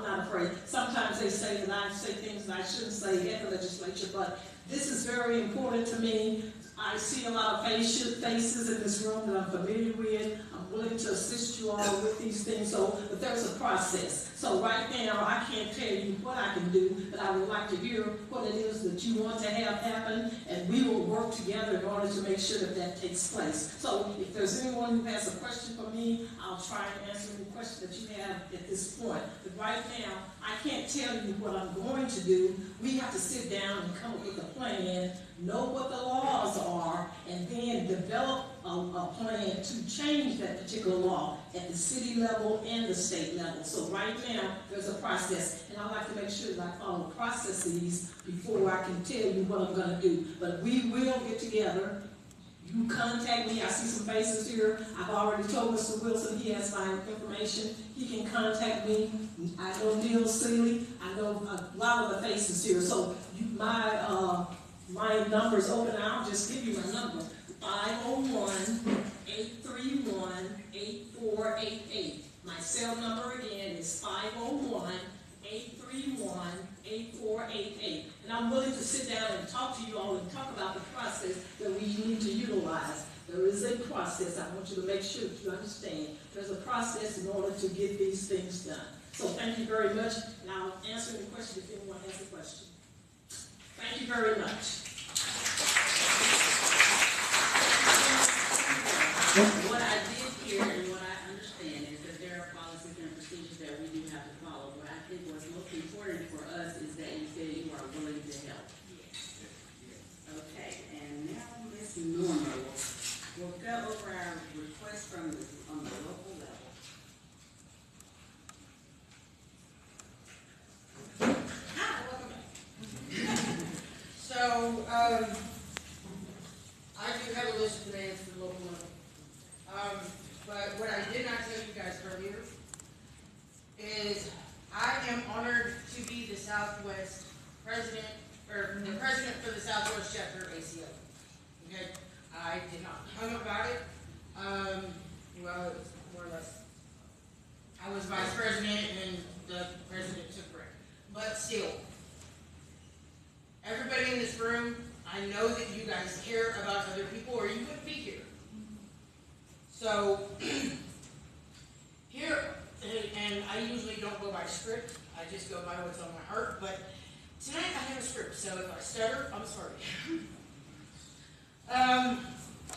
not afraid. Sometimes they say that I say things that I shouldn't say at the legislature, but this is very important to me. I see a lot of faces in this room that I'm familiar with. I'm willing to assist you all with these things, but there's a process. So right now, I can't tell you what I can do, but I would like to hear what it is that you want to have happen, and we will work together in order to make sure that takes place. So if there's anyone who has a question for me, I'll try and answer any question that you have at this point. But right now, I can't tell you what I'm going to do. We have to sit down and come up with a plan, know what the laws are, and then develop a plan to change that particular law at the city level and the state level. So right now, there's a process, and I like to make sure that I follow processes before I can tell you what I'm going to do. But we will get together. You contact me. I see some faces here. I've already told Mr. Wilson he has my information. He can contact me. I know Neil Seeley. I know a lot of the faces here. So my number is open. I'll just give you my number. 501-831-8488. My cell number again is 501-831-8488. And I'm willing to sit down and talk to you all and talk about the process that we need to utilize. There is a process. I want you to make sure that you understand. There's a process in order to get these things done. So thank you very much, and I'll answer any question if anyone has a question. Thank you very much. What I did hear and what I understand is that there are policies and procedures that we do have to follow. What I think what's most important for us is that you said you are willing to help. Okay, and now Ms. Norma will go over our request on the local level. Hi, welcome back. So, I do have a list of demands for the local level. But what I did not tell you guys earlier is I am honored to be the Southwest president, or the president for the Southwest chapter of ACO. Okay? I did not hum about it. Well, it was more or less. I was vice president and the president took break. But still, everybody in this room, I know that you guys care about other people or you wouldn't be here. So, here, and I usually don't go by script, I just go by what's on my heart, but tonight I have a script, so if I stutter, I'm sorry.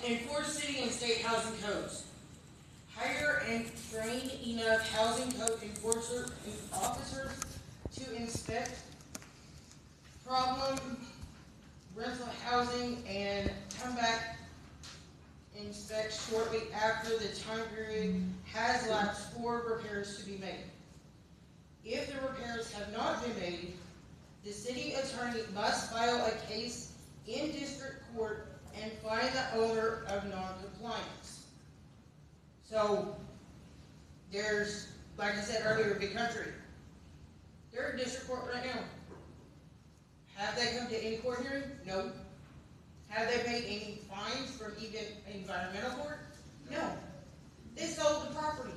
Enforce city and state housing codes. Hire and train enough housing code enforcers and officers to inspect problem rental housing and come back inspect shortly after the time period has lapsed for repairs to be made. If the repairs have not been made, the city attorney must file a case in district court and fine the owner of non-compliance. So, there's, like I said earlier, Big Country. They're in district court right now. Have they come to any court hearing? No. Have they paid any fines from even environmental court? No. They sold the property,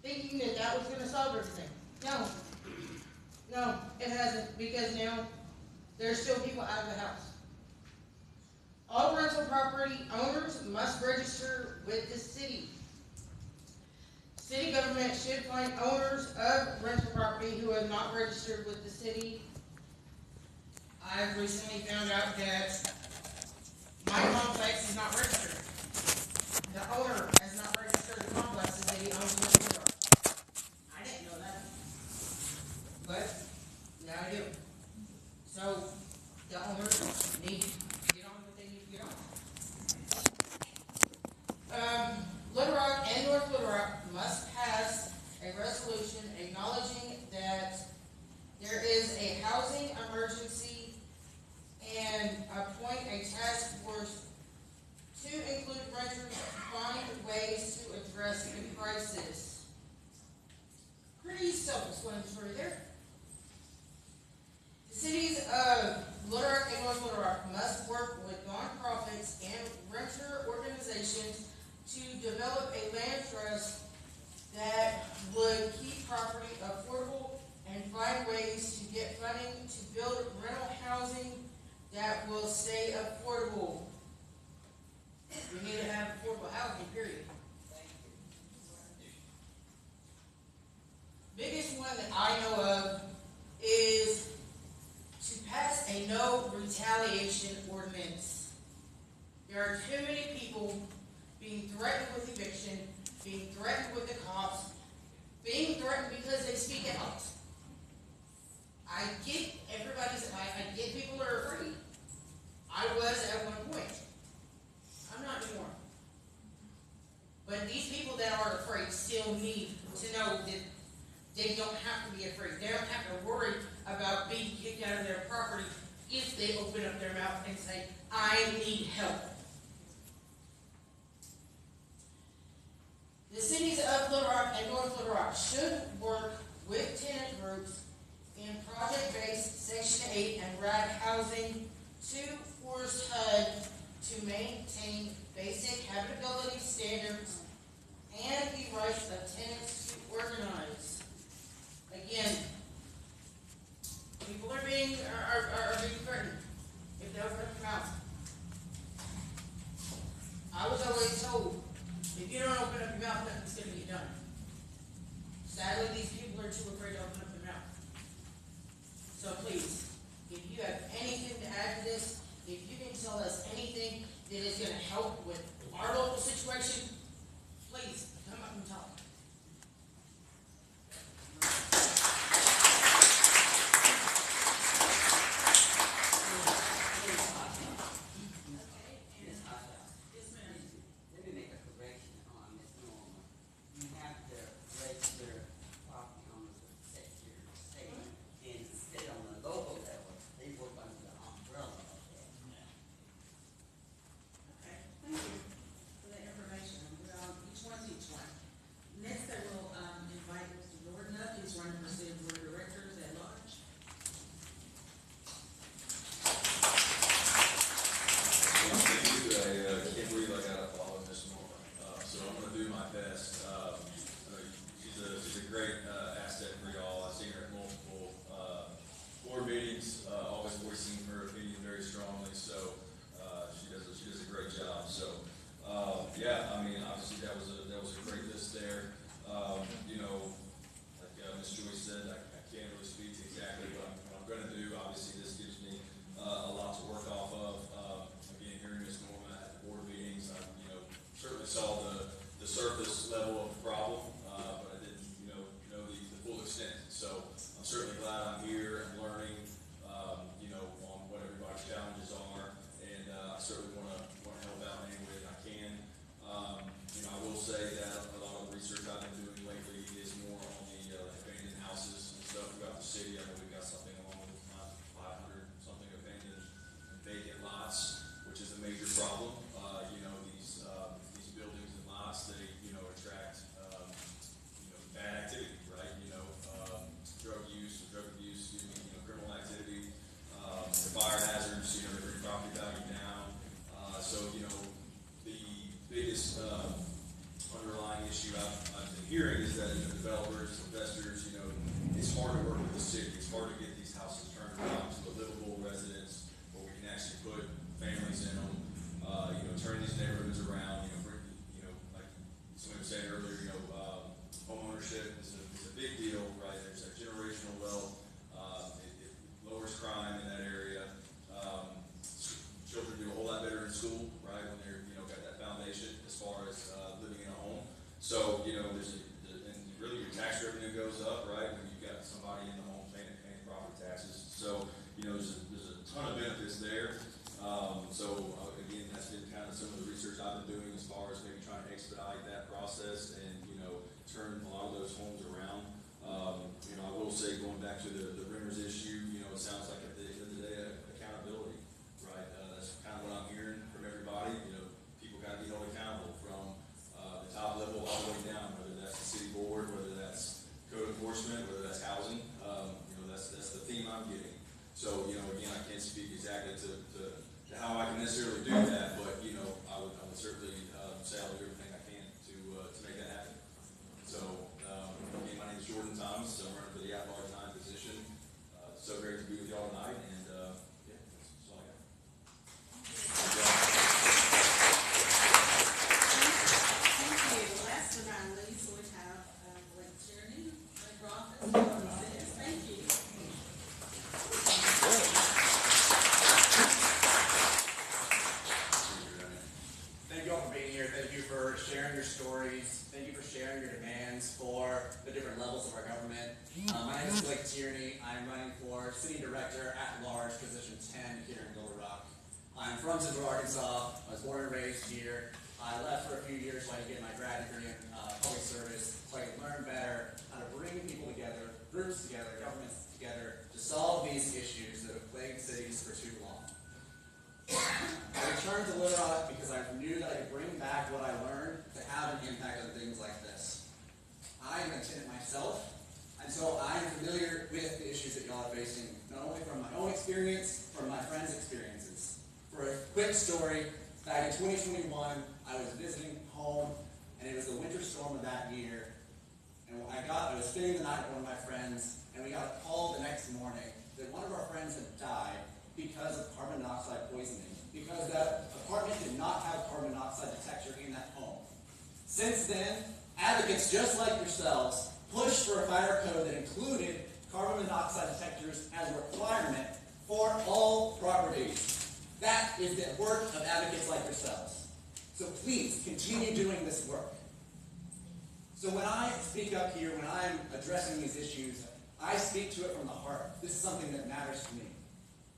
thinking that that was going to solve everything. No. No, it hasn't, because now there's still people out of the house. All rental property owners must register with the city. City government should fine owners of rental property who have not registered with the city. I've recently found out that my complex is not registered. The owner has not registered the complexes that he owns in the city. I didn't know that. But now I do. So the owners need to get on what they need to get on. Little Rock and North Little Rock must pass a resolution acknowledging that there is a housing emergency and appoint a task force to include renters to find ways to address the crisis. Pretty self-explanatory there. The cities of Little Rock and North Little Rock must work with nonprofits and renter organizations to develop a land trust that would keep property affordable and find ways to get funding to build rental housing that will stay affordable. We need to have affordable housing, period. Biggest one that I know of is to pass a no retaliation ordinance. There are too many people being threatened with eviction, being threatened with the cops, being threatened because they speak out. I get I get people that are afraid. I was at one point. I'm not anymore. But these people that are afraid still need to know that they don't have to be afraid. They don't have to worry about being kicked out of their property if they open up their mouth and say, I need help. The cities of Little Rock and North Little Rock should work with tenant groups in project-based Section 8 and RAD housing to force HUD to maintain basic habitability standards and the rights of tenants to organize. Again, people are being threatened if they open up their mouth. I was always told, if you don't open up your mouth, nothing's gonna get done. Sadly, these people are too afraid to open up their mouth. So please, if you have anything to add to this, if you can tell us anything that is gonna help with our local situation, please, come up and talk. Ms. Hotshot. Let me make a correction on Ms. Norma. You have to register property owners with the Secretary of State. And instead on the local level, they work under the umbrella of that. Okay, thank you for that information. Each one's each one. Next, I will, invite Mr. Jordan up. He's running for city board of directors at large. Thank you. I can't believe I got to follow Miss Norma. So I'm going to do my best. She's a great asset for y'all. I've seen her at multiple board meetings, always voicing her opinion very strongly. So she does a great job. So yeah, I mean, obviously that was a great list there. Like Ms. Joyce said, I can't really speak to exactly what I'm going to do. Obviously, this gives me a lot to work off of. Again, hearing Ms. Norma at the board meetings, I certainly saw the surface level of the problem, but I didn't know the full extent. So I'm certainly glad I'm here and learning, on what everybody's challenges are, and I certainly want to help out in any way that I can. I will say that a lot of the research I've been doing lately is more on the abandoned houses and stuff throughout the city. I know we've got something along with 500 something abandoned and vacant lots, which is a major problem. These buildings and lots, they attract bad activity, right? Drug use, criminal activity, fire hazards. They bring property value down. So the biggest underlying issue I've been hearing is that developers, investors, it's hard to work with the city. It's hard to get these houses turned around to a livable residence where we can actually put families in them. Turn these neighborhoods around. Like somebody was saying earlier, home ownership is a big deal, right? There's a generational wealth. It lowers crime in that area. Children do a whole lot better in school, right? When they're got that foundation as far as living in a home. So and really your tax revenue goes up, right? When you've got somebody in the home paying property taxes. So there's a ton of benefits there. Again, that's been kind of some of the research I've been doing as far as maybe trying to expedite that process and turn a lot of those homes around. I will say, going back to the renters issue, it sounds like at the end of the day, accountability, right? That's kind of what I'm hearing from everybody. People got to be held accountable from the top level all the way down, whether that's the city board, whether that's code enforcement, whether that's housing. That's the theme I'm getting. So, again, I can't speak exactly to how I can necessarily do that, but, I would certainly say I'll do everything I can to make that happen. So, again, my name is Jordan Thomas. I'm running for the at-large 9 position. So great to be with y'all tonight, and, yeah, that's all I got. Thank you. Last but not least, we have Blake Tierney, Blake Roth, thank you. Thank you all for being here. Thank you for sharing your stories. Thank you for sharing your demands for the different levels of our government. My name is Blake Tierney. I'm running for City Director at Large, position 10 here in Little Rock. I'm from Central Arkansas. I was born and raised here. I left for a few years so I could get my grad degree in public service, so I could learn better how to bring people together, groups together, governments together, to solve these issues that have plagued cities for too long. I returned to Little Rock because I knew that I could bring back what I learned to have an impact on things like this. I am a tenant myself, and so I am familiar with the issues that y'all are facing, not only from my own experience, from my friends' experiences. For a quick story, Back in 2021, I was visiting home, and it was the winter storm of that year. And I was spending the night with one of my friends, and we got a call the next morning that one of our friends had died because of carbon monoxide poisoning, because that apartment did not have carbon monoxide detector in that home. Since then, advocates just like yourselves pushed for a fire code that included carbon monoxide detectors as a requirement for all properties. That is the work of advocates like yourselves. So please continue doing this work. So when I speak up here, when I'm addressing these issues, I speak to it from the heart. This is something that matters to me.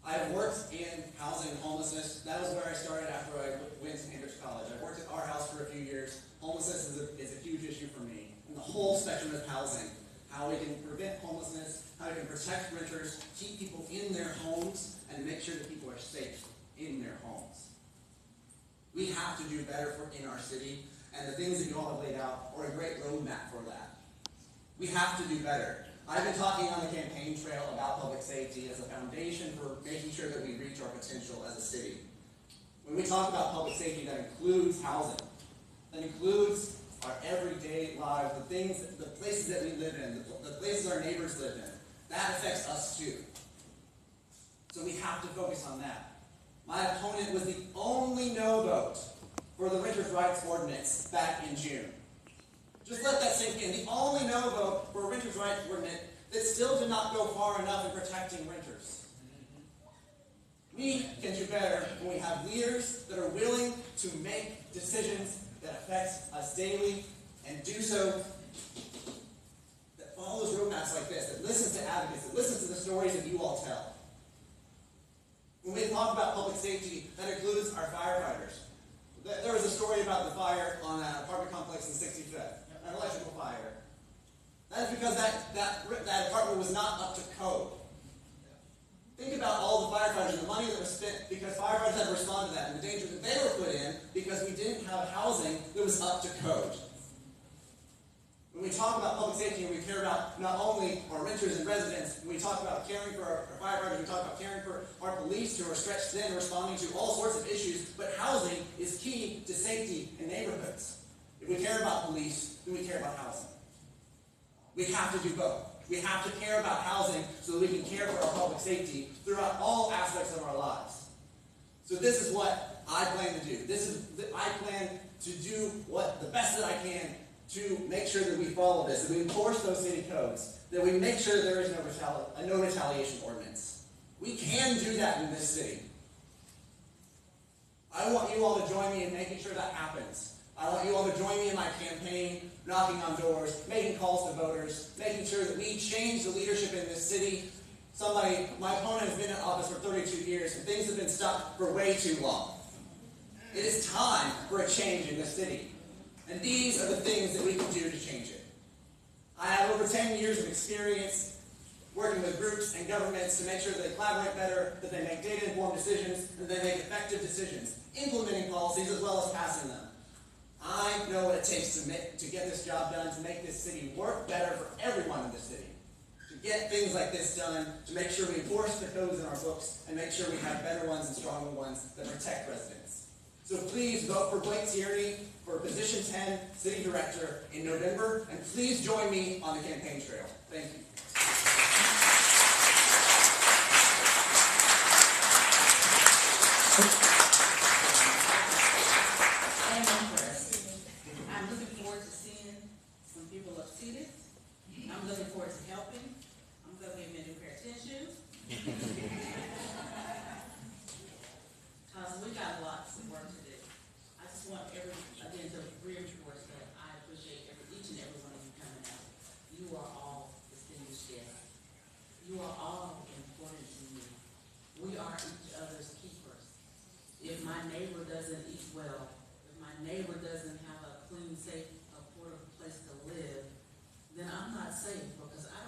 I have worked in housing and homelessness. That was where I started after I went to Andrews College. I worked at our house for a few years. Homelessness is a huge issue for me. And the whole spectrum of housing. How we can prevent homelessness, how we can protect renters, keep people in their homes, and make sure that people are safe in their homes. We have to do better in our city, and the things that you all have laid out are a great roadmap for that. We have to do better. I've been talking on the campaign trail about public safety as a foundation for making sure that we reach our potential as a city. When we talk about public safety, that includes housing. That includes our everyday lives, the places that we live in, the places our neighbors live in. That affects us too. So we have to focus on that. My opponent was the only no vote for the Renters' Rights Ordinance back in June. Just let that sink in. The only no vote for a Renters' Rights Ordinance that still did not go far enough in protecting renters. We can do better when we have leaders that are willing to make decisions that affect us daily and do so that follows roadmaps like this, that listens to advocates, that listens to the stories that you all tell. When we talk about public safety, that includes our firefighters. There was a story about the fire on an apartment complex in 65th, an electrical fire. That is because that apartment was not up to code. Think about all the firefighters and the money that was spent because firefighters had to respond to that and the danger that they were put in because we didn't have housing that was up to code. When we talk about public safety and we care about not only our renters and residents, when we talk about caring for our firefighters, we talk about caring for our police who are stretched thin responding to all sorts of issues, but housing is key to safety in neighborhoods. If we care about police, then we care about housing. We have to do both. We have to care about housing so that we can care for our public safety throughout all aspects of our lives. So this is what I plan to do. I plan to do the best that I can to make sure that we follow this, that we enforce those city codes, that we make sure that there is no retaliation ordinance. We can do that in this city. I want you all to join me in making sure that happens. I want you all to join me in my campaign, knocking on doors, making calls to voters, making sure that we change the leadership in this city. My opponent has been in office for 32 years, and things have been stuck for way too long. It is time for a change in this city. And these are the things that we can do to change it. I have over 10 years of experience working with groups and governments to make sure that they collaborate better, that they make data-informed decisions, and that they make effective decisions, implementing policies as well as passing them. I know what it takes to get this job done, to make this city work better for everyone in the city. To get things like this done, to make sure we enforce the codes in our books, and make sure we have better ones and stronger ones that protect residents. So please vote for Blake Tierney for position 10, City Director, in November, and please join me on the campaign trail. Thank you. I'm looking forward to seeing some people up seated. I'm looking forward to helping. I'm going to give me a new pair of tissues. Because we got lots of work to do. I just want to reinforce that I appreciate each and every one of you coming out. You are all distinguished guests. You are all important to me. We are each other's keepers. If my neighbor doesn't eat well, if my neighbor doesn't have a clean, safe, affordable place to live, then I'm not safe because I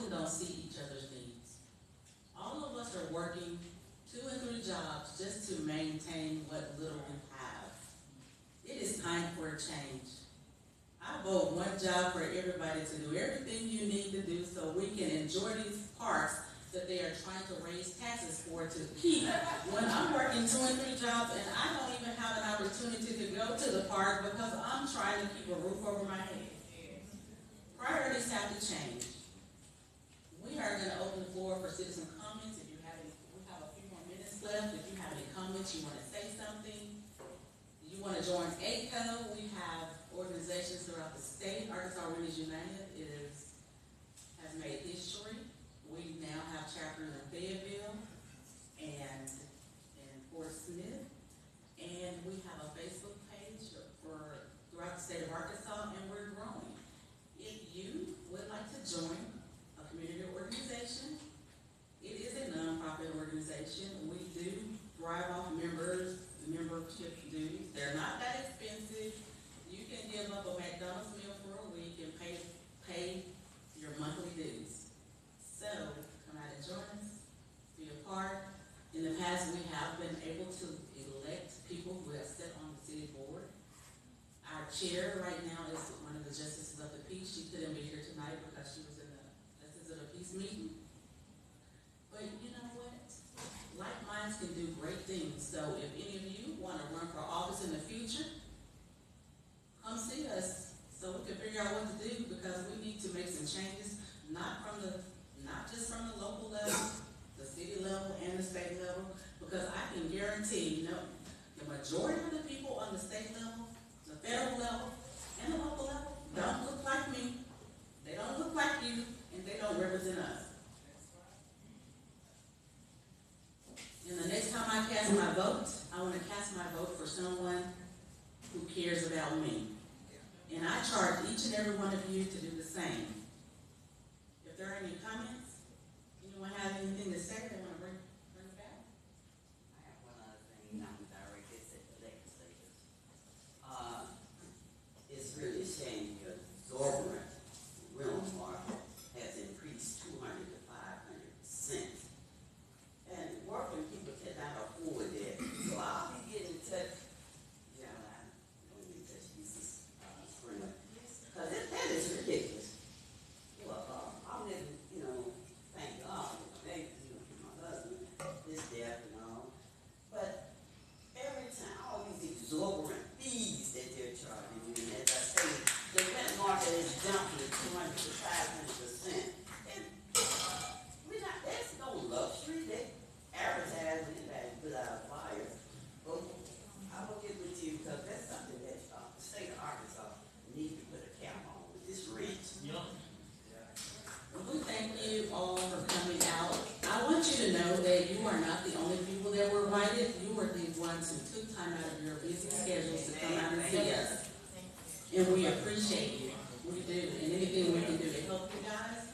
often don't see each other's needs. All of us are working 2 and 3 jobs just to maintain what little we have. It is time for a change. I vote one job for everybody to do everything you need to do so we can enjoy these parks that they are trying to raise taxes for to keep. When I'm working 2 and 3 jobs and I don't even have an opportunity to go to the park because I'm trying to keep a roof over my head. Priorities have to change. We are going to open the floor for citizen comments. If you have any, we have a few more minutes left. If you have any comments, you want to say something, you want to join ACO, we have organizations throughout the state. Arkansas Renters United has made history. We now have chapters in Fayetteville and Fort Smith. And we have a Facebook page for throughout the state of Arkansas, and we're growing. If you would like to join a community organization, it is a nonprofit organization. We do thrive off membership dues. They're not that expensive. You can give up a McDonald's meal for a week and pay your monthly dues. So come out and join us, be a part. In the past, we have been able to elect people who have sit on the city board. Our chair right now is one of the justices of the peace. She couldn't be here tonight because she was in the Justice of the Peace meeting. But you know what? Like minds can do great things. So if any of you want to run for office in the future, come see us so we can figure out what to do, because we need to make some changes, not just from the local level, the city level, and the state level, because I can guarantee, the majority of the people on the state level, the federal level, and the local level don't look like me. They don't look like you, and they don't represent us. And the next time I cast my vote, I want to cast my vote for someone who cares about me. And I charge each and every one of you to do the same. If there are any comments, anyone have anything to say they want to bring it back? I have one other thing, I'm directed at the legislators. It's really a shame because exorbitant rental market has increased 200 to 500%. And working people cannot afford that. So I'll be getting in touch. Yeah, I don't need to touch Jesus. Because that is ridiculous. Well, I'm living, thank God, thank my husband, his death and all. But every time, all these exorbitant fees that they're charging you, and as I say, the rent market is jumping to 200 to 500%. And that's no luxury. They advertise anybody put out a flyer. But I will get with you because that's something that the state of Arkansas needs to put a cap on with this rent. We thank you all for coming out. I want you to know that you are not the only people that were invited. You were the ones who took time out of your busy schedules to come out and see us. And we appreciate you. We do. And anything we can do to help you guys,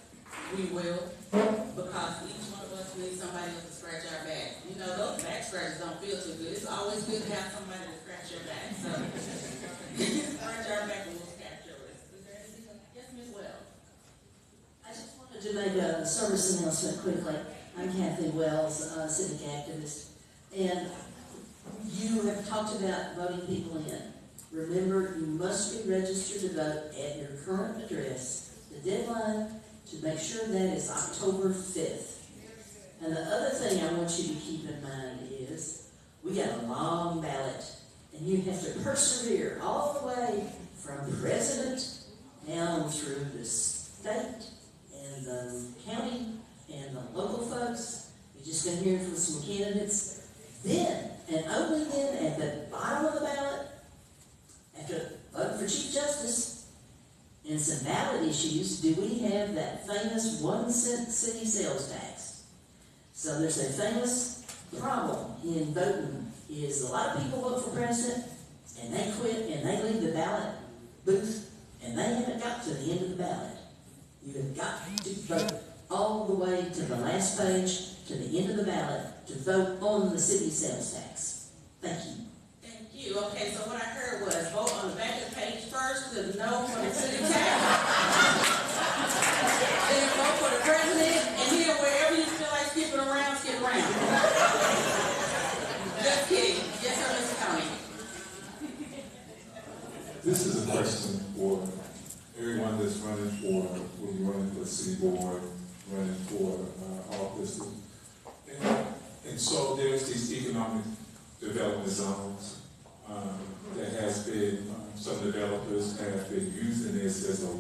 we will. Because each one of us needs somebody else to scratch our back. Those back scratches don't feel too good. It's always good to have somebody to scratch your back. So scratch our back and we'll scratch yours. Is there anything? Yes, Ms. Wells. I just wanted to make a service announcement quickly. I'm Kathy Wells, civic activist, and you have talked about voting people in. Remember, you must be registered to vote at your current address. The deadline to make sure that is October 5th. And the other thing I want you to keep in mind is we got a long ballot, and you have to persevere all the way from president down through the state and the county and the local folks. You're just going to hear from some candidates. Then, and only then, at the bottom of the ballot, after voting for Chief Justice and some ballot issues, do we have that famous 1 cent city sales tax. So there's a famous problem in voting is a lot of people vote for president and they quit and they leave the ballot booth and they haven't got to the end of the ballot. You have got to vote all the way to the last page, to the end of the ballot, to vote on the city sales tax. Thank you. Thank you. Okay, so what I heard was vote on the back of the page first to no for the city tax. Then vote for the president.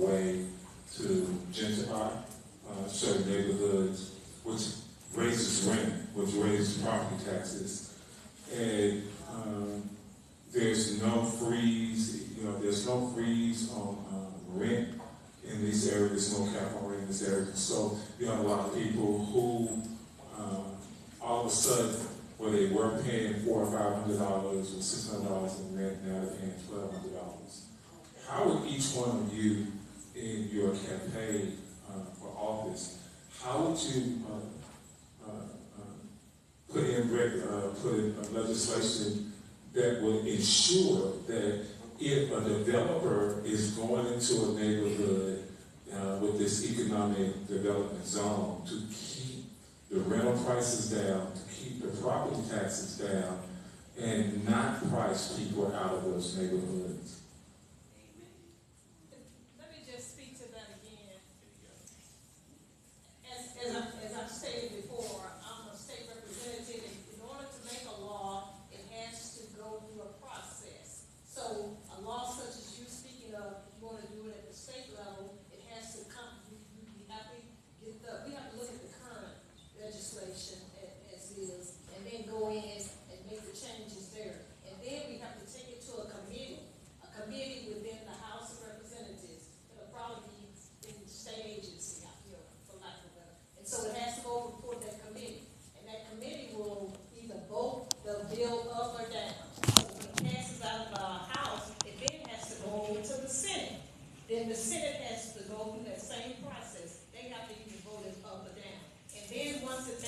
way to gentrify certain neighborhoods, which raises rent, which raises property taxes. And there's no freeze, there's no freeze on rent in these areas, no cap on rent in this area. So you have a lot of people who all of a sudden, where they were paying $400 or $500 or $600 in rent, now they're paying $1,200. How would each one of you in your campaign for office, how would you put in legislation that would ensure that if a developer is going into a neighborhood with this economic development zone to keep the rental prices down, to keep the property taxes down, and not price people out of those neighborhoods? Let me just speak to that again. As I've stated before, I'm a state representative. In order to make a law, it has to go through a process. So a law such as you're speaking of, if you want to do it at the state level, it has to come, we have to look at the current legislation as is, and then go in and make the changes there. And then we have to take it to a committee within the House of Representatives. It'll probably be in the state agency out here, for lack of a better. And so it has to go before that committee. And that committee will either vote the bill up or down. So when it passes out of the House, it then has to go over to the Senate. Then the Senate has to go through that same process. They have to either vote it up or down. And then once it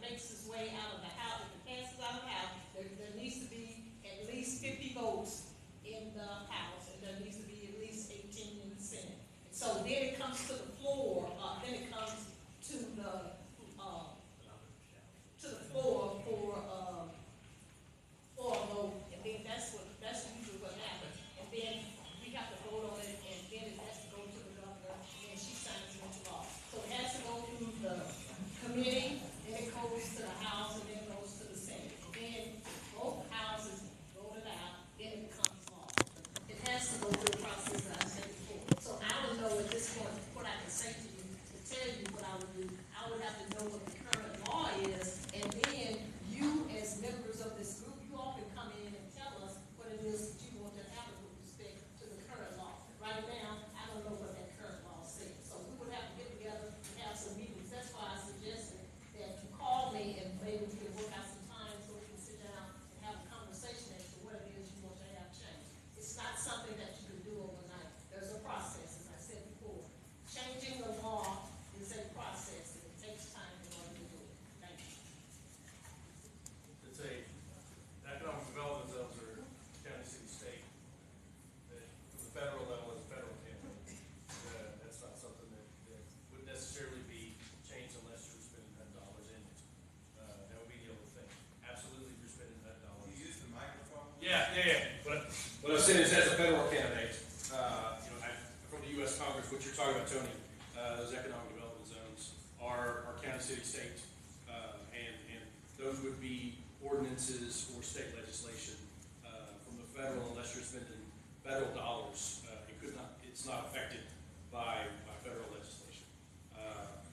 makes its way out of the House, if it passes out of the House, there needs to be at least 50 votes in the House, and there needs to be at least 18 in the Senate. So then it comes to the floor, then it comes to the floor for a vote, and then that's usually what happens. And then we have to vote on it, and then it has to go to the governor, and then she signs it into law. So it has to go through the committee, then it goes to the House, and then it goes to the Senate. And then both houses vote it out, then it becomes law. It has to go through the process that I said before. So I don't know at this point what I can say to you, to tell you what I would do. I would have to know what the current law is, and then you, as members of this group, you all can come in and tell us what it is that you want to happen with respect to the current law. Right now, I don't know what that current law says. So we would have to get together and have some meetings. That's why I suggested that you call me and maybe we can work out some time so we can sit down and have a conversation as to what it is you want to have changed. It's not something that you can do overnight. There's a process, as I said before. Changing the law is a process, and it takes time in order to do it. Thank you. It's economic development zones are county, city, state. That from the federal level is federal campaign. That's not something that would necessarily be changed unless you're spending HUD dollars in it. That would be the only thing. Absolutely, you're spending HUD dollars. You use the microphone? Yeah. What I'm saying is, as a federal candidate, from the U.S. Congress, what you're talking about, Tony, those economic development zones are county, city, state, and those would be ordinances or state legislation from the federal. Unless you're spending federal dollars, it's not affected by federal legislation.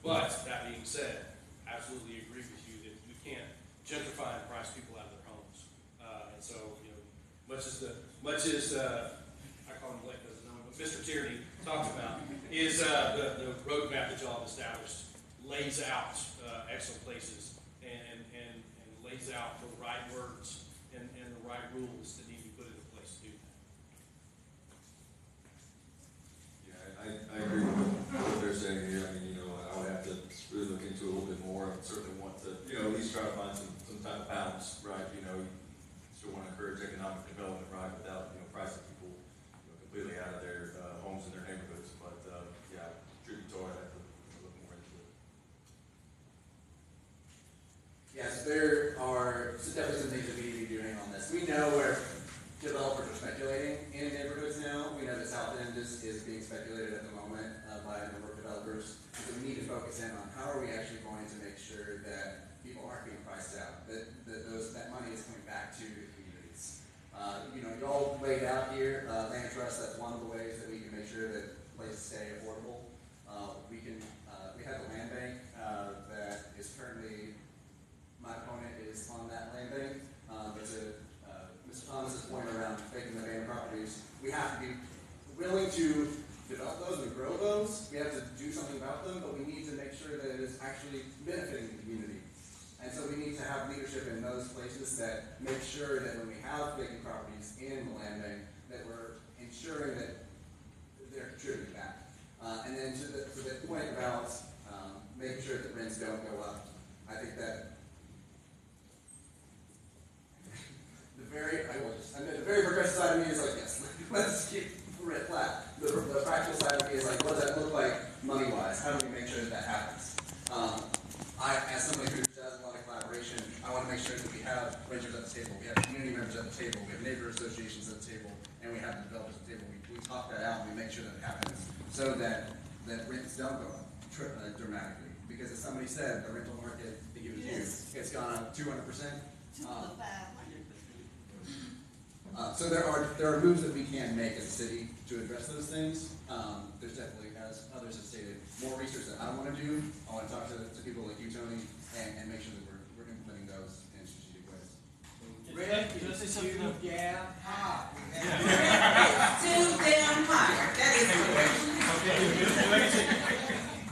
But that being said, absolutely agree with you that we can't gentrify and price people out of their homes. And so, much as I call him Blake, doesn't know him, but Mr. Tierney talked about is the roadmap that y'all have established lays out excellent places and lays out the right words and the right rules that need to be put into place to do that. Yeah, I agree with what they're saying here. I mean, I would have to really look into it a little bit more. I certainly want to, at least try to find some type of balance, right? You still want to encourage economic development, right, without, pricing people, completely out of their homes and their neighborhoods. But, yeah, tributary, I have to look more into it. Yes, there are definitely some things that we need to be doing on this. We know where developers are speculating in neighborhoods now. We know that South End is being speculated at the moment by a number of developers. So we need to focus in on how are we actually going to make sure that people aren't being priced out, that money is coming back to the communities. You all laid out here, land trust, that's one of the ways that we can make sure that place to stay affordable. We have a land bank that is currently, my opponent is on that land bank. But to Mr. Thomas's point around making the abandoned properties, we have to be willing to develop those and grow those. We have to do something about them, but we need to make sure that it is actually benefiting the community. And so we need to have leadership in those places that make sure that when we have vacant properties in the land bank, that we're ensuring that they're contributing back. And then to the point about making sure that rents don't go up, I think that the very progressive side of me is like, yes, let's keep rent flat. The practical side of me is like, what does that look like money-wise? How do we make sure that that happens? As somebody who does a lot of collaboration, I want to make sure that we have renters at the table, we have community members at the table, we have neighbor associations at the table, and we have the developers at the table. We talk that out and we make sure that it happens so that rents don't go up dramatically. Because as somebody said, the rental market, I think it was you, it's gone up 200%. So there are moves that we can make as a city to address those things. There's definitely, as others have stated, more research that I want to do. I want to talk to people like you, Tony, and make sure that we're implementing those in strategic ways. Can I say something? Too damn hot. Too damn high. That is Okay,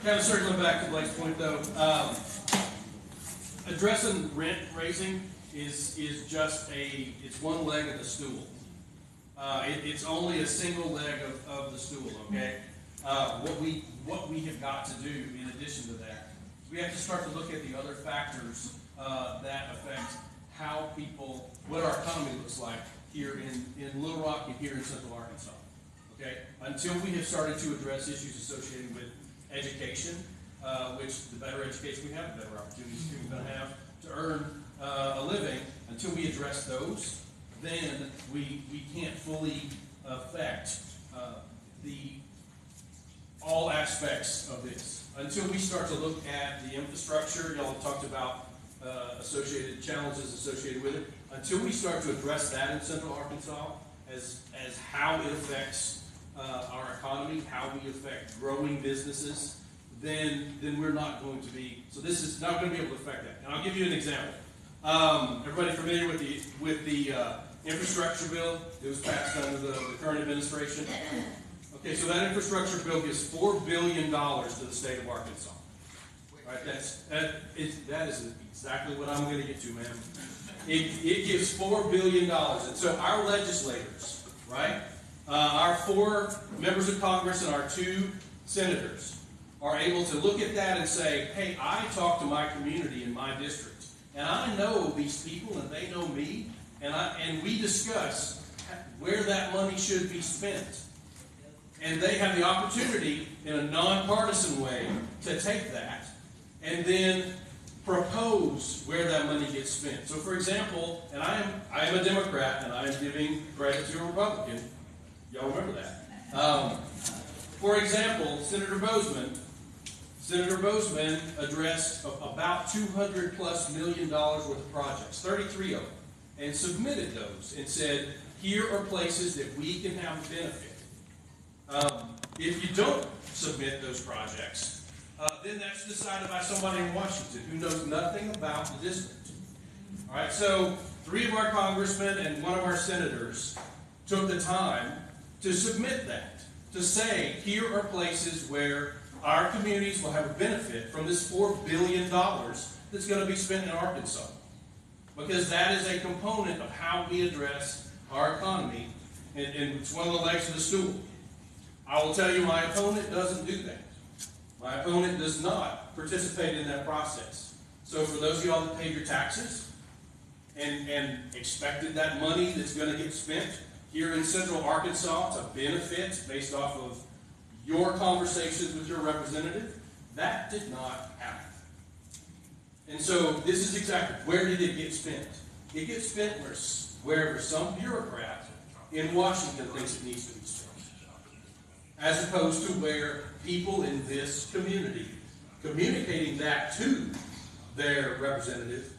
kind of circling back to Blake's point though, addressing rent raising is just it's one leg of the stool. It's only a single leg of the stool, okay? What we have got to do in addition to that, we have to start to look at the other factors that affect how people, what our economy looks like here in Little Rock and here in Central Arkansas, okay? Until we have started to address issues associated with education, which the better education we have, the better opportunities we're going to have to earn a living. Until we address those, then we can't fully affect all aspects of this. Until we start to look at the infrastructure, y'all talked about associated challenges associated with it. Until we start to address that in Central Arkansas as how it affects our economy, how we affect growing businesses, then we're not going to be, so this is not going to be able to affect that. And I'll give you an example. Everybody familiar with the infrastructure bill that was passed under the current administration? Okay, so that infrastructure bill gives $4 billion to the state of Arkansas. All right, that is exactly what I'm going to get to, ma'am. It gives $4 billion. And so our legislators, right, our 4 members of Congress and our 2 senators are able to look at that and say, hey, I talk to my community in my district, and I know these people and they know me, and we discuss where that money should be spent. And they have the opportunity in a nonpartisan way to take that and then propose where that money gets spent. So for example, and I am a Democrat and I am giving credit to a Republican. Y'all remember that. For example, Senator Bozeman addressed about $200+ million worth of projects, 33 of them, and submitted those and said, here are places that we can have a benefit. If you don't submit those projects, then that's decided by somebody in Washington who knows nothing about the district. All right, so 3 of our congressmen and 1 of our senators took the time to submit that, to say, here are places where our communities will have a benefit from this $4 billion that's going to be spent in Arkansas. Because that is a component of how we address our economy, and it's one of the legs of the stool. I will tell you, my opponent doesn't do that. My opponent does not participate in that process. So for those of y'all that paid your taxes and expected that money that's going to get spent here in Central Arkansas to benefit based off of your conversations with your representative, that did not happen. And so this is exactly, where did it get spent? It gets spent wherever some bureaucrat in Washington thinks it needs to be spent, as opposed to where people in this community communicating that to their representative,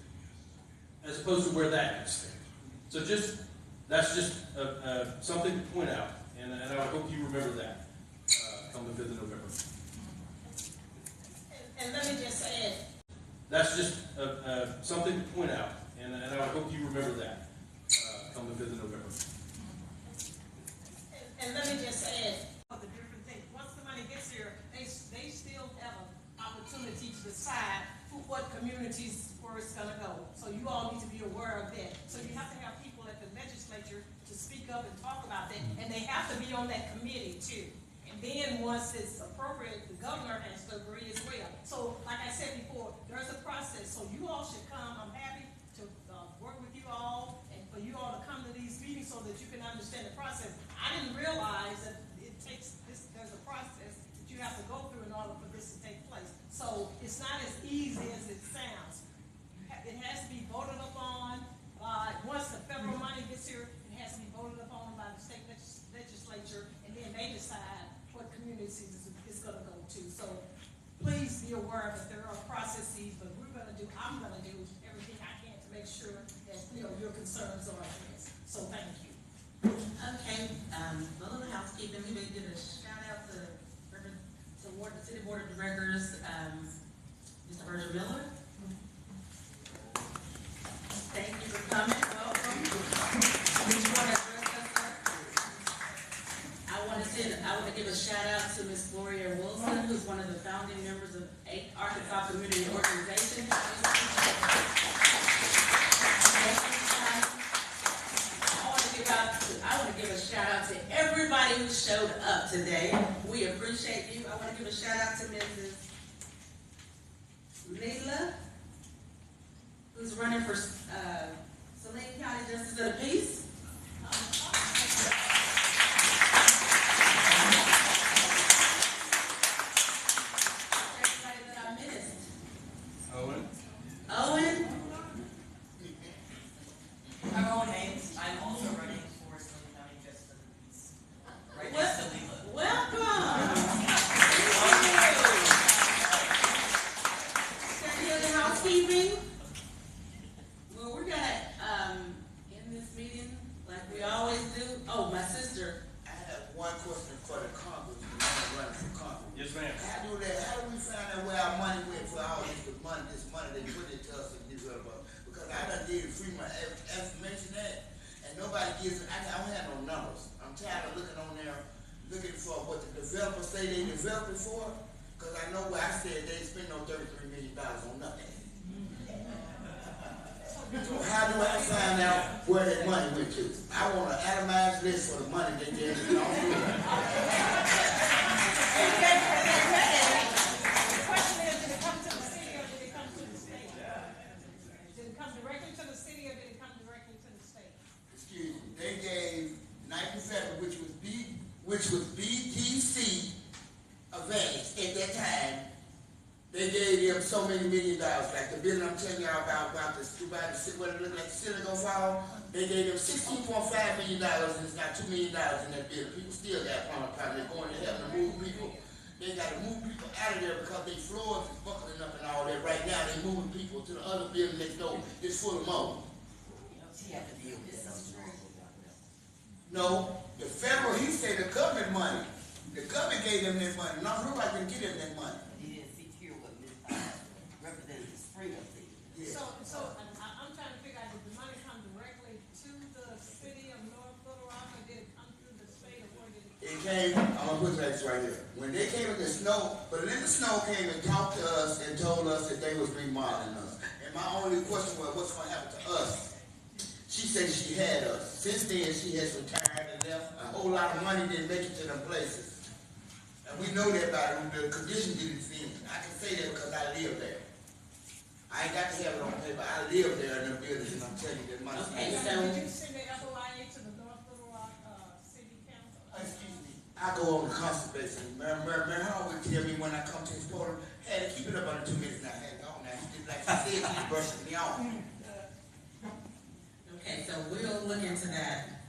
as opposed to where that gets spent. So that's just something to point out, and I hope you remember that come the 5th of November. And let me just add, That's just something to point out, and I hope you remember that come the 5th of November. and let me just add, the different things, once the money gets here, they still have an opportunity to decide what communities where it's gonna go. So you all need to be aware of that. So you have to have people at the legislature to speak up and talk about that, and they have to be on that committee too. And then once it's appropriate, the governor has to agree as well. So like I said before, there's a process, so you all should come. I'm happy to work with you all and for you all to come to these meetings so that you can understand the process. I didn't realize that it takes this, there's a process that you have to go through in order for this to take place. So it's not as easy as it sounds. It has to be voted upon by, once the federal money gets here, it has to be voted upon by the state legislature, and then they decide what communities it's gonna go to. So please be aware that there are processes, but I'm gonna do everything I can to make sure that, your concerns are addressed. So thank you. Okay, a little housekeeping, we may give a shout out to the City Board of Directors, Mr. Virgil Miller. Thank you for coming, welcome. Did you want to address us, sir? I want to give a shout out to Ms. Gloria Wilson, who's one of the founding members of Arkansas Community Organization. I want to give a shout out to everybody who showed up today. We appreciate you. I want to give a shout out to Mrs. Leila, who's running for Saline County Justice of the Peace. Everybody that I missed. Owen? Owen? I'm Owen Haynes. I'm also running for Saline County Justice of the Peace. Right next to Leila. Welcome. Any other housekeeping? Well, we're gonna, end this meeting like we always do. Oh, my sister. I have one question for the Congress, the man running for Congress. Yes, ma'am. How do we find out where our money went for all this money they put into us and get rid of us? Because I done did Freeman information that, and nobody gives, I don't have no numbers. I'm tired of looking on there, looking for what the developers say they developed it for, because I know where I said they spent no $33 million on nothing. So how do I find out where that money went to? I want an itemized list for the money they gave me. The question is, did it come to the city or did it come to the state? Did it come directly to the city or did it come directly to the state? Excuse me, they gave 97, which was BTC Advance at that time. They gave them so many $1 million, like the building I'm telling y'all about the what it looked like the ceiling gonna fall. They gave them $16.5 million, and it's got $2 million in that building. People still got problem. They're going to help to move people. They got to move people out of there because their floors is buckling up and all that. Right now, they're moving people to the other building next door. It's full of mold. She had to deal with this. No, the federal, he said the government money. The government gave them that money. Not nobody can get them that money. He didn't secure what Representative Springer said. Yeah. So I'm trying to figure out, did the money come directly to the city of North Little Rock or did it come through the state or where did it come? It came, I'm gonna put this right here. When they came in the snow, but then the snow came and talked to us and told us that they was remodeling us. And my only question was, what's gonna happen to us? She said she had us. Since then, she has retired and left. A whole lot of money didn't make it to them places. And we know that by the condition didn't see. I can say that because I live there. I ain't got to have it on paper. I live there in the buildings, and I'm telling you that money. Okay, Did so you send the FOIA to the North Little Rock City Council? Excuse me. I go on the constant basis. Mary always tell me when I come to this podium, hey, keep it up under 2 minutes now. Hey, go on now. Just like she said, she's brushing me off. okay, so we'll look into that.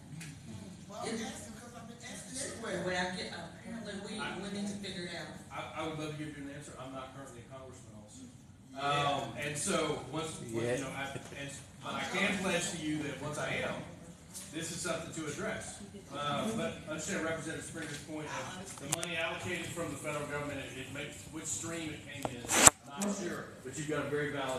Well, I'm asking because I've been asking everywhere. When I get, apparently we need to figure it out. I would love to give you an answer. I'm not currently a congressman also. And so once, I can pledge to you that once I am, this is something to address. But understand Representative Springer's point of the money allocated from the federal government, it makes, which stream it came in, I'm not sure, but you've got a very valid